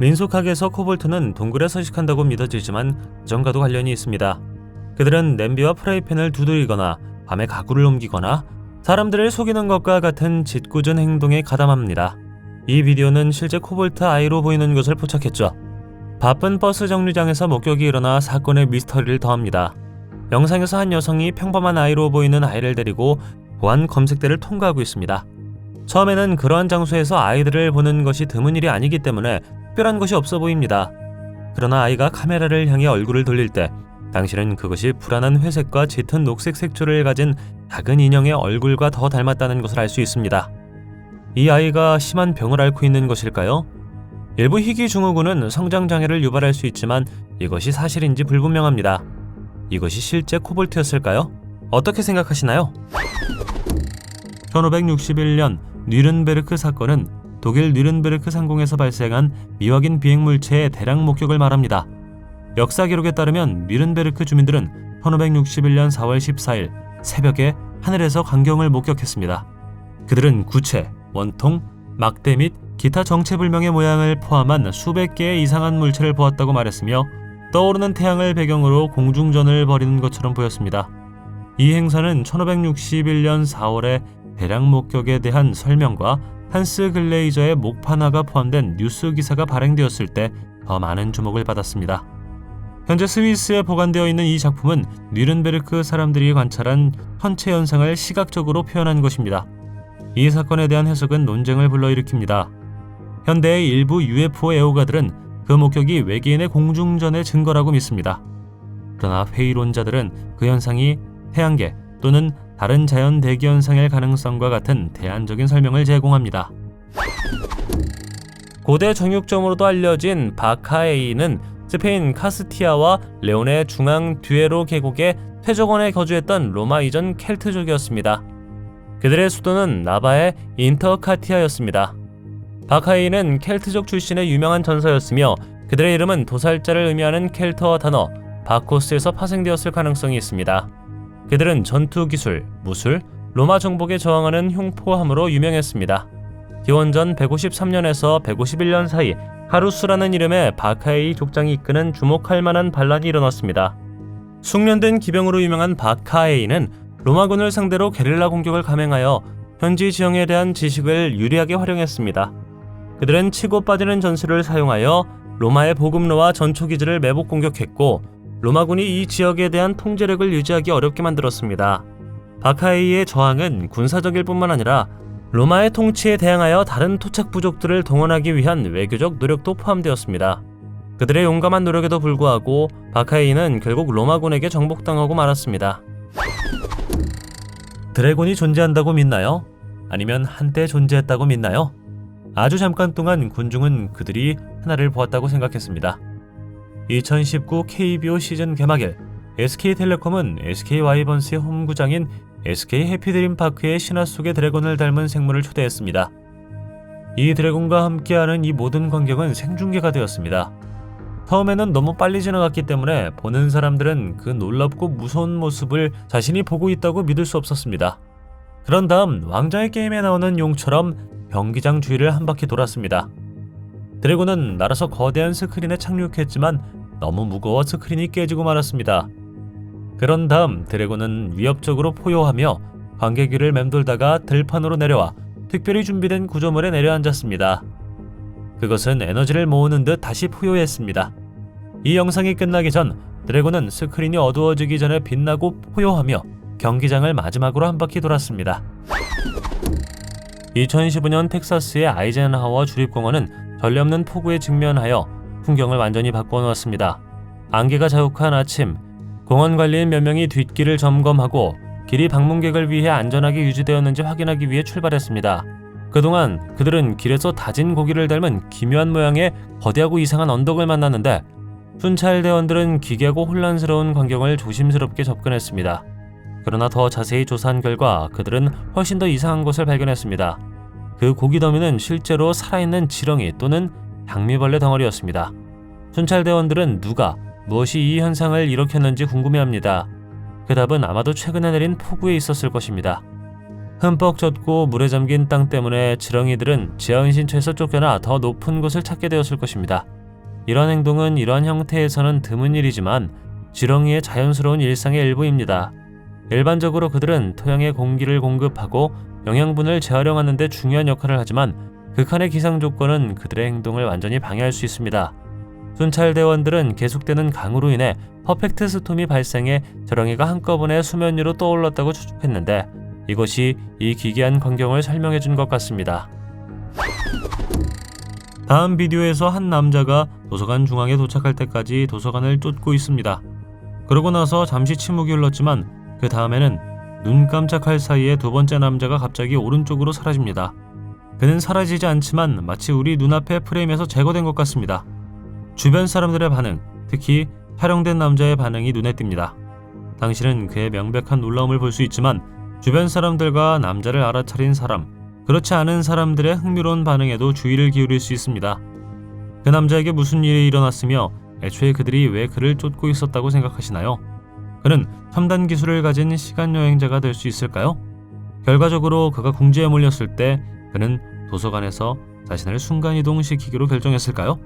A: 민속학에서 코볼트는 동굴에 서식한다고 믿어지지만 그전과도 관련이 있습니다. 그들은 냄비와 프라이팬을 두드리거나 밤에 가구를 옮기거나 사람들을 속이는 것과 같은 짓궂은 행동에 가담합니다. 이 비디오는 실제 코볼트 아이로 보이는 것을 포착했죠. 바쁜 버스 정류장에서 목격이 일어나 사건의 미스터리를 더합니다. 영상에서 한 여성이 평범한 아이로 보이는 아이를 데리고 보안 검색대를 통과하고 있습니다. 처음에는 그러한 장소에서 아이들을 보는 것이 드문 일이 아니기 때문에 특별한 것이 없어 보입니다. 그러나 아이가 카메라를 향해 얼굴을 돌릴 때 당신은 그것이 불안한 회색과 짙은 녹색 색조를 가진 작은 인형의 얼굴과 더 닮았다는 것을 알 수 있습니다. 이 아이가 심한 병을 앓고 있는 것일까요? 일부 희귀 증후군은 성장장애를 유발할 수 있지만 이것이 사실인지 불분명합니다. 이것이 실제 코볼트였을까요? 어떻게 생각하시나요? 1561년 뉘른베르크 사건은 독일 뉘른베르크 상공에서 발생한 미확인 비행물체의 대량 목격을 말합니다. 역사 기록에 따르면 뉘른베르크 주민들은 1561년 4월 14일 새벽에 하늘에서 광경을 목격했습니다. 그들은 구체, 원통, 막대 및 기타 정체불명의 모양을 포함한 수백 개의 이상한 물체를 보았다고 말했으며 떠오르는 태양을 배경으로 공중전을 벌이는 것처럼 보였습니다. 이 행사는 1561년 4월에 대량 목격에 대한 설명과 한스 글레이저의 목판화가 포함된 뉴스 기사가 발행되었을 때 더 많은 주목을 받았습니다. 현재 스위스에 보관되어 있는 이 작품은 뉘른베르크 사람들이 관찰한 현체 현상을 시각적으로 표현한 것입니다. 이 사건에 대한 해석은 논쟁을 불러일으킵니다. 현대의 일부 UFO 애호가들은 그 목격이 외계인의 공중전의 증거라고 믿습니다. 그러나 회의론자들은 그 현상이 태양계 또는 다른 자연 대기 현상일 가능성과 같은 대안적인 설명을 제공합니다. 고대 정육점으로도 알려진 바카에이는 스페인 카스티아와 레온의 중앙 듀에로 계곡의 퇴적원에 거주했던 로마 이전 켈트족이었습니다. 그들의 수도는 나바의 인터카티아였습니다. 바카에이는 켈트족 출신의 유명한 전사였으며 그들의 이름은 도살자를 의미하는 켈트어 단어 바코스에서 파생되었을 가능성이 있습니다. 그들은 전투 기술, 무술, 로마 정복에 저항하는 흉포함으로 유명했습니다. 기원전 153년에서 151년 사이 하루스라는 이름의 바카에이 족장이 이끄는 주목할 만한 반란이 일어났습니다. 숙련된 기병으로 유명한 바카에이는 로마군을 상대로 게릴라 공격을 감행하여 현지 지형에 대한 지식을 유리하게 활용했습니다. 그들은 치고 빠지는 전술을 사용하여 로마의 보급로와 전초기지를 매복 공격했고 로마군이 이 지역에 대한 통제력을 유지하기 어렵게 만들었습니다. 바카에이의 저항은 군사적일 뿐만 아니라 로마의 통치에 대항하여 다른 토착 부족들을 동원하기 위한 외교적 노력도 포함되었습니다. 그들의 용감한 노력에도 불구하고 바카에이는 결국 로마군에게 정복당하고 말았습니다. 드래곤이 존재한다고 믿나요? 아니면 한때 존재했다고 믿나요? 아주 잠깐 동안 군중은 그들이 하나를 보았다고 생각했습니다. 2019 KBO 시즌 개막일 SK텔레콤은 SK 와이번스의 홈구장인 SK 해피드림파크의 신화 속의 드래곤을 닮은 생물을 초대했습니다. 이 드래곤과 함께하는 이 모든 광경은 생중계가 되었습니다. 처음에는 너무 빨리 지나갔기 때문에 보는 사람들은 그 놀랍고 무서운 모습을 자신이 보고 있다고 믿을 수 없었습니다. 그런 다음 왕자의 게임에 나오는 용처럼 경기장 주위를 한 바퀴 돌았습니다. 드래곤은 날아서 거대한 스크린에 착륙했지만 너무 무거워 스크린이 깨지고 말았습니다. 그런 다음 드래곤은 위협적으로 포효하며 관객 위를 맴돌다가 들판으로 내려와 특별히 준비된 구조물에 내려앉았습니다. 그것은 에너지를 모으는 듯 다시 포효했습니다. 이 영상이 끝나기 전 드래곤은 스크린이 어두워지기 전에 빛나고 포효하며 경기장을 마지막으로 한 바퀴 돌았습니다. 2015년 텍사스의 아이젠하워 주립공원은 전례 없는 폭우에 직면하여 풍경을 완전히 바꿔놓았습니다. 안개가 자욱한 아침, 공원 관리인 몇 명이 뒷길을 점검하고 길이 방문객을 위해 안전하게 유지되었는지 확인하기 위해 출발했습니다. 그동안 그들은 길에서 다진 고기를 닮은 기묘한 모양의 거대하고 이상한 언덕을 만났는데 순찰대원들은 기괴하고 혼란스러운 광경을 조심스럽게 접근했습니다. 그러나 더 자세히 조사한 결과 그들은 훨씬 더 이상한 것을 발견했습니다. 그 고기 더미는 실제로 살아있는 지렁이 또는 장미벌레 덩어리였습니다. 순찰대원들은 누가, 무엇이 이 현상을 일으켰는지 궁금해합니다. 그 답은 아마도 최근에 내린 폭우에 있었을 것입니다. 흠뻑 젖고 물에 잠긴 땅 때문에 지렁이들은 지하은신처에서 쫓겨나 더 높은 곳을 찾게 되었을 것입니다. 이런 행동은 이러한 형태에서는 드문 일이지만 지렁이의 자연스러운 일상의 일부입니다. 일반적으로 그들은 토양에 공기를 공급하고 영양분을 재활용하는 데 중요한 역할을 하지만 극한의 기상 조건은 그들의 행동을 완전히 방해할 수 있습니다. 순찰대원들은 계속되는 강우로 인해 퍼펙트 스톰이 발생해 지렁이가 한꺼번에 수면 위로 떠올랐다고 추측했는데 이것이 이 기괴한 광경을 설명해 준 것 같습니다. 다음 비디오에서 한 남자가 도서관 중앙에 도착할 때까지 도서관을 쫓고 있습니다. 그러고 나서 잠시 침묵이 흘렀지만 그 다음에는 눈 깜짝할 사이에 두 번째 남자가 갑자기 오른쪽으로 사라집니다. 그는 사라지지 않지만 마치 우리 눈앞의 프레임에서 제거된 것 같습니다. 주변 사람들의 반응, 특히 촬영된 남자의 반응이 눈에 띕니다. 당신은 그의 명백한 놀라움을 볼 수 있지만 주변 사람들과 남자를 알아차린 사람, 그렇지 않은 사람들의 흥미로운 반응에도 주의를 기울일 수 있습니다. 그 남자에게 무슨 일이 일어났으며 애초에 그들이 왜 그를 쫓고 있었다고 생각하시나요? 그는 첨단 기술을 가진 시간여행자가 될 수 있을까요? 결과적으로 그가 궁지에 몰렸을 때 그는 도서관에서 자신을 순간이동시키기로 결정했을까요?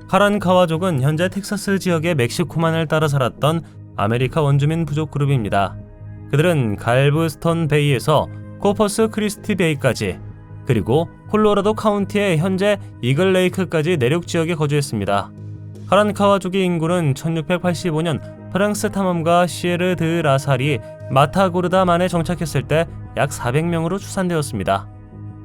A: 카란 카와족은 현재 텍사스 지역의 멕시코만을 따라 살았던 아메리카 원주민 부족 그룹입니다. 그들은 갈브스톤 베이에서 코퍼스 크리스티 베이까지, 그리고 콜로라도 카운티의 현재 이글 레이크까지 내륙 지역에 거주했습니다. 카란 카와족의 인구는 1685년 프랑스 탐험가 시에르 드 라살이 마타고르다만에 정착했을 때 약 400명으로 추산되었습니다.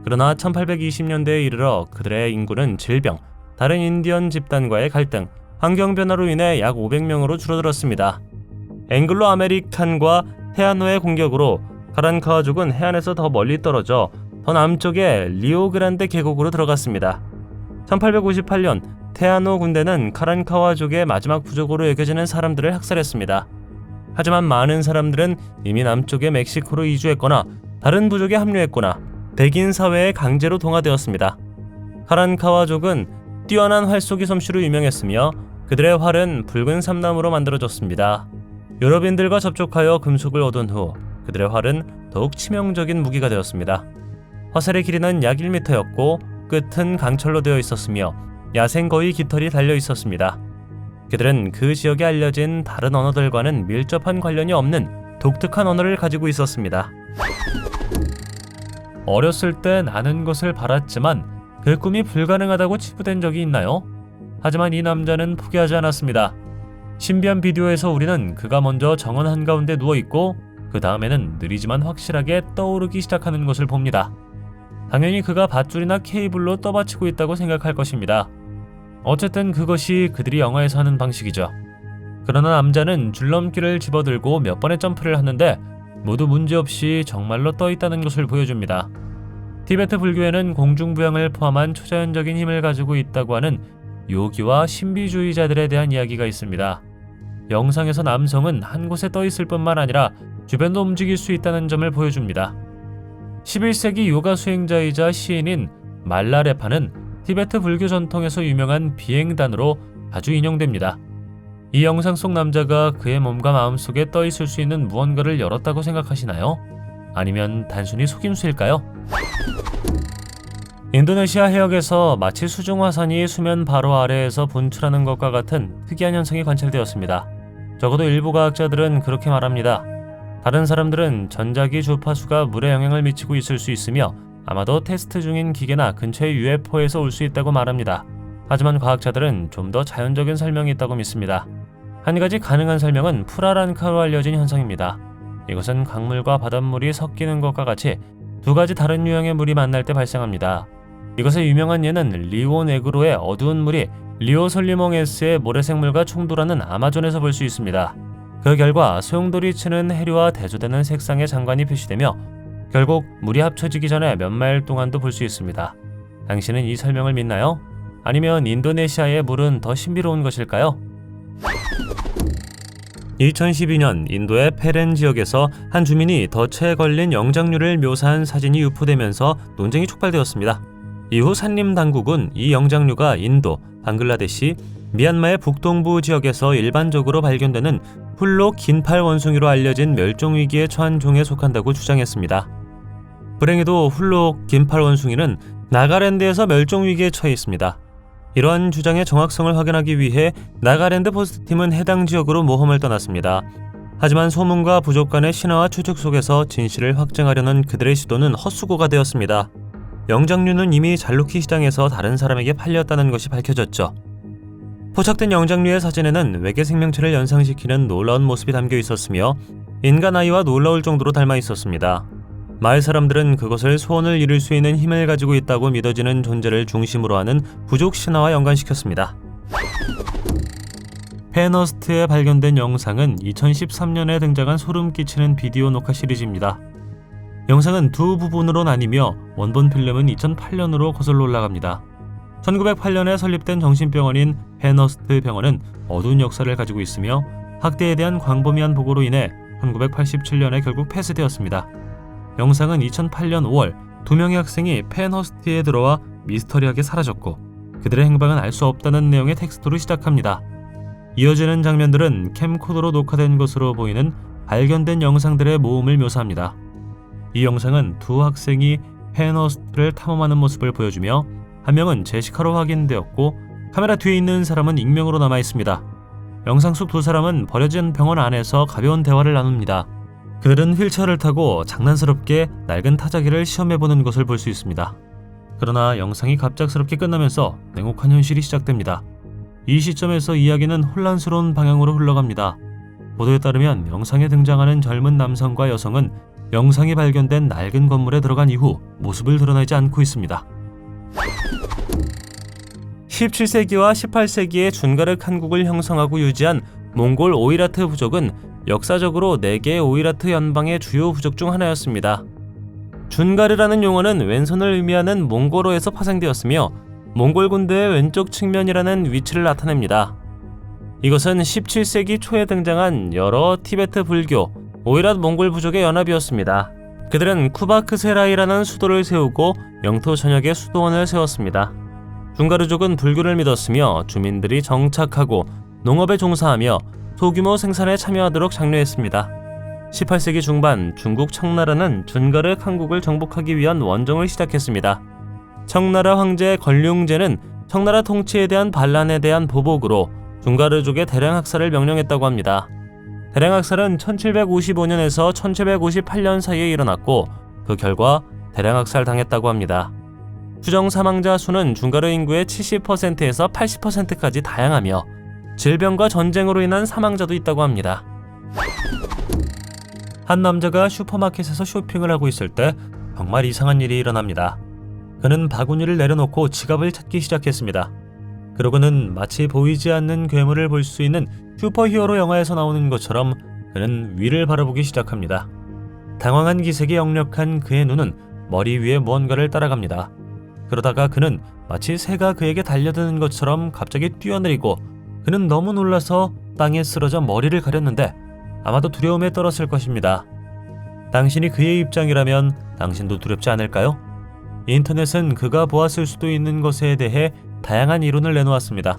A: 그러나 1820년대에 이르러 그들의 인구는 질병, 다른 인디언 집단과의 갈등, 환경 변화로 인해 약 500명으로 줄어들었습니다. 앵글로 아메리칸과 테아노의 공격으로 카란 카와족은 해안에서 더 멀리 떨어져 더 남쪽의 리오그란데 계곡으로 들어갔습니다. 1858년 테아노 군대는 카란 카와족의 마지막 부족으로 여겨지는 사람들을 학살했습니다. 하지만 많은 사람들은 이미 남쪽의 멕시코로 이주했거나 다른 부족에 합류했거나 백인 사회에 강제로 동화되었습니다. 카란 카와족은 뛰어난 활쏘기 솜씨로 유명했으며 그들의 활은 붉은 삼나무로 만들어졌습니다. 유럽인들과 접촉하여 금속을 얻은 후 그들의 활은 더욱 치명적인 무기가 되었습니다. 화살의 길이는 약 1m였고 끝은 강철로 되어 있었으며 야생 거위 깃털이 달려 있었습니다. 그들은 그 지역에 알려진 다른 언어들과는 밀접한 관련이 없는 독특한 언어를 가지고 있었습니다. 어렸을 때 나는 것을 바랐지만 그 꿈이 불가능하다고 치부된 적이 있나요? 하지만 이 남자는 포기하지 않았습니다. 신비한 비디오에서 우리는 그가 먼저 정원 한가운데 누워있고 그 다음에는 느리지만 확실하게 떠오르기 시작하는 것을 봅니다. 당연히 그가 밧줄이나 케이블로 떠받치고 있다고 생각할 것입니다. 어쨌든 그것이 그들이 영화에서 하는 방식이죠. 그러나 남자는 줄넘기를 집어들고 몇 번의 점프를 하는데 모두 문제없이 정말로 떠있다는 것을 보여줍니다. 티베트 불교에는 공중부양을 포함한 초자연적인 힘을 가지고 있다고 하는 요기와 신비주의자들에 대한 이야기가 있습니다. 영상에서 남성은 한 곳에 떠있을 뿐만 아니라 주변도 움직일 수 있다는 점을 보여줍니다. 11세기 요가 수행자이자 시인인 말라레파는 티베트 불교 전통에서 유명한 비행단으로 자주 인용됩니다. 이 영상 속 남자가 그의 몸과 마음속에 떠있을 수 있는 무언가를 열었다고 생각하시나요? 아니면 단순히 속임수일까요? 인도네시아 해역에서 마치 수중 화산이 수면 바로 아래에서 분출하는 것과 같은 특이한 현상이 관찰되었습니다. 적어도 일부 과학자들은 그렇게 말합니다. 다른 사람들은 전자기 주파수가 물에 영향을 미치고 있을 수 있으며 아마도 테스트 중인 기계나 근처의 UFO에서 올 수 있다고 말합니다. 하지만 과학자들은 좀 더 자연적인 설명이 있다고 믿습니다. 한 가지 가능한 설명은 프라란카로 알려진 현상입니다. 이것은 강물과 바닷물이 섞이는 것과 같이 두 가지 다른 유형의 물이 만날 때 발생합니다. 이것의 유명한 예는 리오 네그로의 어두운 물이 리오 솔리몽에스의 모래생물과 충돌하는 아마존에서 볼 수 있습니다. 그 결과 소용돌이 치는 해류와 대조되는 색상의 장관이 표시되며 결국 물이 합쳐지기 전에 몇 마일 동안도 볼 수 있습니다. 당신은 이 설명을 믿나요? 아니면 인도네시아의 물은 더 신비로운 것일까요? 2012년 인도의 페렌 지역에서 한 주민이 덫에 걸린 영장류를 묘사한 사진이 유포되면서 논쟁이 촉발되었습니다. 이후 산림당국은 이 영장류가 인도, 방글라데시, 미얀마의 북동부 지역에서 일반적으로 발견되는 훌로 긴팔 원숭이로 알려진 멸종위기에 처한 종에 속한다고 주장했습니다. 불행히도 훌로 긴팔 원숭이는 나가랜드에서 멸종위기에 처해 있습니다. 이러한 주장의 정확성을 확인하기 위해 나가랜드 포스트팀은 해당 지역으로 모험을 떠났습니다. 하지만 소문과 부족 간의 신화와 추측 속에서 진실을 확증하려는 그들의 시도는 헛수고가 되었습니다. 영장류는 이미 잘루키 시장에서 다른 사람에게 팔렸다는 것이 밝혀졌죠. 포착된 영장류의 사진에는 외계 생명체를 연상시키는 놀라운 모습이 담겨 있었으며 인간 아이와 놀라울 정도로 닮아 있었습니다. 마을 사람들은 그것을 소원을 이룰 수 있는 힘을 가지고 있다고 믿어지는 존재를 중심으로 하는 부족 신화와 연관시켰습니다. 펜허스트에 발견된 영상은 2013년에 등장한 소름 끼치는 비디오 녹화 시리즈입니다. 영상은 두 부분으로 나뉘며 원본 필름은 2008년으로 거슬러 올라갑니다. 1908년에 설립된 정신병원인 펜허스트 병원은 어두운 역사를 가지고 있으며 학대에 대한 광범위한 보고로 인해 1987년에 결국 폐쇄되었습니다. 영상은 2008년 5월 2명의 학생이 펜허스트에 들어와 미스터리하게 사라졌고 그들의 행방은 알 수 없다는 내용의 텍스트로 시작합니다. 이어지는 장면들은 캠코더로 녹화된 것으로 보이는 발견된 영상들의 모음을 묘사합니다. 이 영상은 두 학생이 펜허스트를 탐험하는 모습을 보여주며 한 명은 제시카로 확인되었고 카메라 뒤에 있는 사람은 익명으로 남아 있습니다. 영상 속 두 사람은 버려진 병원 안에서 가벼운 대화를 나눕니다. 그들은 휠체어를 타고 장난스럽게 낡은 타자기를 시험해보는 것을 볼 수 있습니다. 그러나 영상이 갑작스럽게 끝나면서 냉혹한 현실이 시작됩니다. 이 시점에서 이야기는 혼란스러운 방향으로 흘러갑니다. 보도에 따르면 영상에 등장하는 젊은 남성과 여성은 영상이 발견된 낡은 건물에 들어간 이후 모습을 드러내지 않고 있습니다. 17세기와 18세기에 준가르 칸국을 형성하고 유지한 몽골 오이라트 부족은 역사적으로 4개의 오이라트 연방의 주요 부족 중 하나였습니다. 준가르라는 용어는 왼손을 의미하는 몽골어에서 파생되었으며 몽골 군대의 왼쪽 측면이라는 위치를 나타냅니다. 이것은 17세기 초에 등장한 여러 티베트 불교, 오이랏 몽골 부족의 연합이었습니다. 그들은 쿠바크세라이라는 수도를 세우고 영토 전역에 수도원을 세웠습니다. 준가르족은 불교를 믿었으며 주민들이 정착하고 농업에 종사하며 소규모 생산에 참여하도록 장려했습니다. 18세기 중반 중국 청나라는 준가르 칸국을 정복하기 위한 원정을 시작했습니다. 청나라 황제 걸륭제는 청나라 통치에 대한 반란에 대한 보복으로 준가르족의 대량학살을 명령했다고 합니다. 대량학살은 1755년에서 1758년 사이에 일어났고 그 결과 대량학살 당했다고 합니다. 추정 사망자 수는 준가르 인구의 70%에서 80%까지 다양하며 질병과 전쟁으로 인한 사망자도 있다고 합니다. 한 남자가 슈퍼마켓에서 쇼핑을 하고 있을 때 정말 이상한 일이 일어납니다. 그는 바구니를 내려놓고 지갑을 찾기 시작했습니다. 그러고는 마치 보이지 않는 괴물을 볼 수 있는 슈퍼히어로 영화에서 나오는 것처럼 그는 위를 바라보기 시작합니다. 당황한 기색이 역력한 그의 눈은 머리 위에 무언가를 따라갑니다. 그러다가 그는 마치 새가 그에게 달려드는 것처럼 갑자기 뛰어내리고 그는 너무 놀라서 땅에 쓰러져 머리를 가렸는데 아마도 두려움에 떨었을 것입니다. 당신이 그의 입장이라면 당신도 두렵지 않을까요? 인터넷은 그가 보았을 수도 있는 것에 대해 다양한 이론을 내놓았습니다.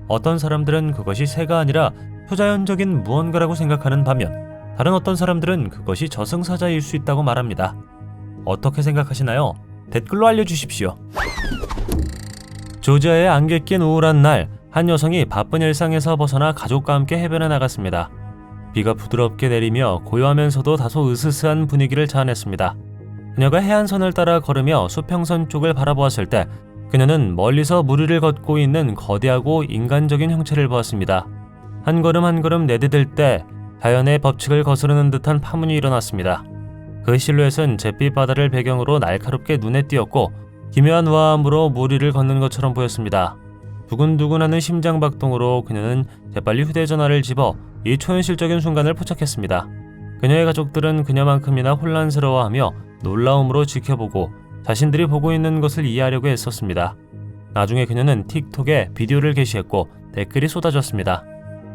A: 어떤 사람들은 그것이 새가 아니라 초자연적인 무언가라고 생각하는 반면 다른 어떤 사람들은 그것이 저승사자일 수 있다고 말합니다. 어떻게 생각하시나요? 댓글로 알려주십시오. 조지아의 안개 낀 우울한 날, 한 여성이 바쁜 일상에서 벗어나 가족과 함께 해변에 나갔습니다. 비가 부드럽게 내리며 고요하면서도 다소 으스스한 분위기를 자아냈습니다. 그녀가 해안선을 따라 걸으며 수평선 쪽을 바라보았을 때 그녀는 멀리서 물 위를 걷고 있는 거대하고 인간적인 형체를 보았습니다. 한 걸음 한 걸음 내디딜 때 자연의 법칙을 거스르는 듯한 파문이 일어났습니다. 그 실루엣은 잿빛 바다를 배경으로 날카롭게 눈에 띄었고 기묘한 우아함으로 물 위를 걷는 것처럼 보였습니다. 두근두근하는 심장박동으로 그녀는 재빨리 휴대전화를 집어 이 초현실적인 순간을 포착했습니다. 그녀의 가족들은 그녀만큼이나 혼란스러워하며 놀라움으로 지켜보고 자신들이 보고 있는 것을 이해하려고 애썼습니다. 나중에 그녀는 틱톡에 비디오를 게시했고 댓글이 쏟아졌습니다.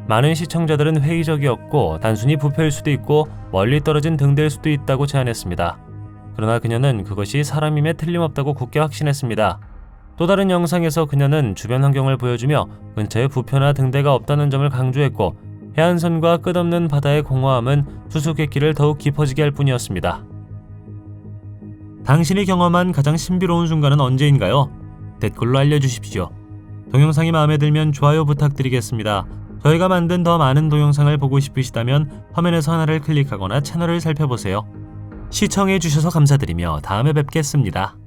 A: 많은 시청자들은 회의적이었고 단순히 부패일 수도 있고 멀리 떨어진 등대일 수도 있다고 제안했습니다. 그러나 그녀는 그것이 사람임에 틀림없다고 굳게 확신했습니다. 또 다른 영상에서 그녀는 주변 환경을 보여주며 근처에 부표나 등대가 없다는 점을 강조했고 해안선과 끝없는 바다의 공허함은 수수께끼를 더욱 깊어지게 할 뿐이었습니다. 당신이 경험한 가장 신비로운 순간은 언제인가요? 댓글로 알려주십시오. 동영상이 마음에 들면 좋아요 부탁드리겠습니다. 저희가 만든 더 많은 동영상을 보고 싶으시다면 화면에서 하나를 클릭하거나 채널을 살펴보세요. 시청해주셔서 감사드리며 다음에 뵙겠습니다.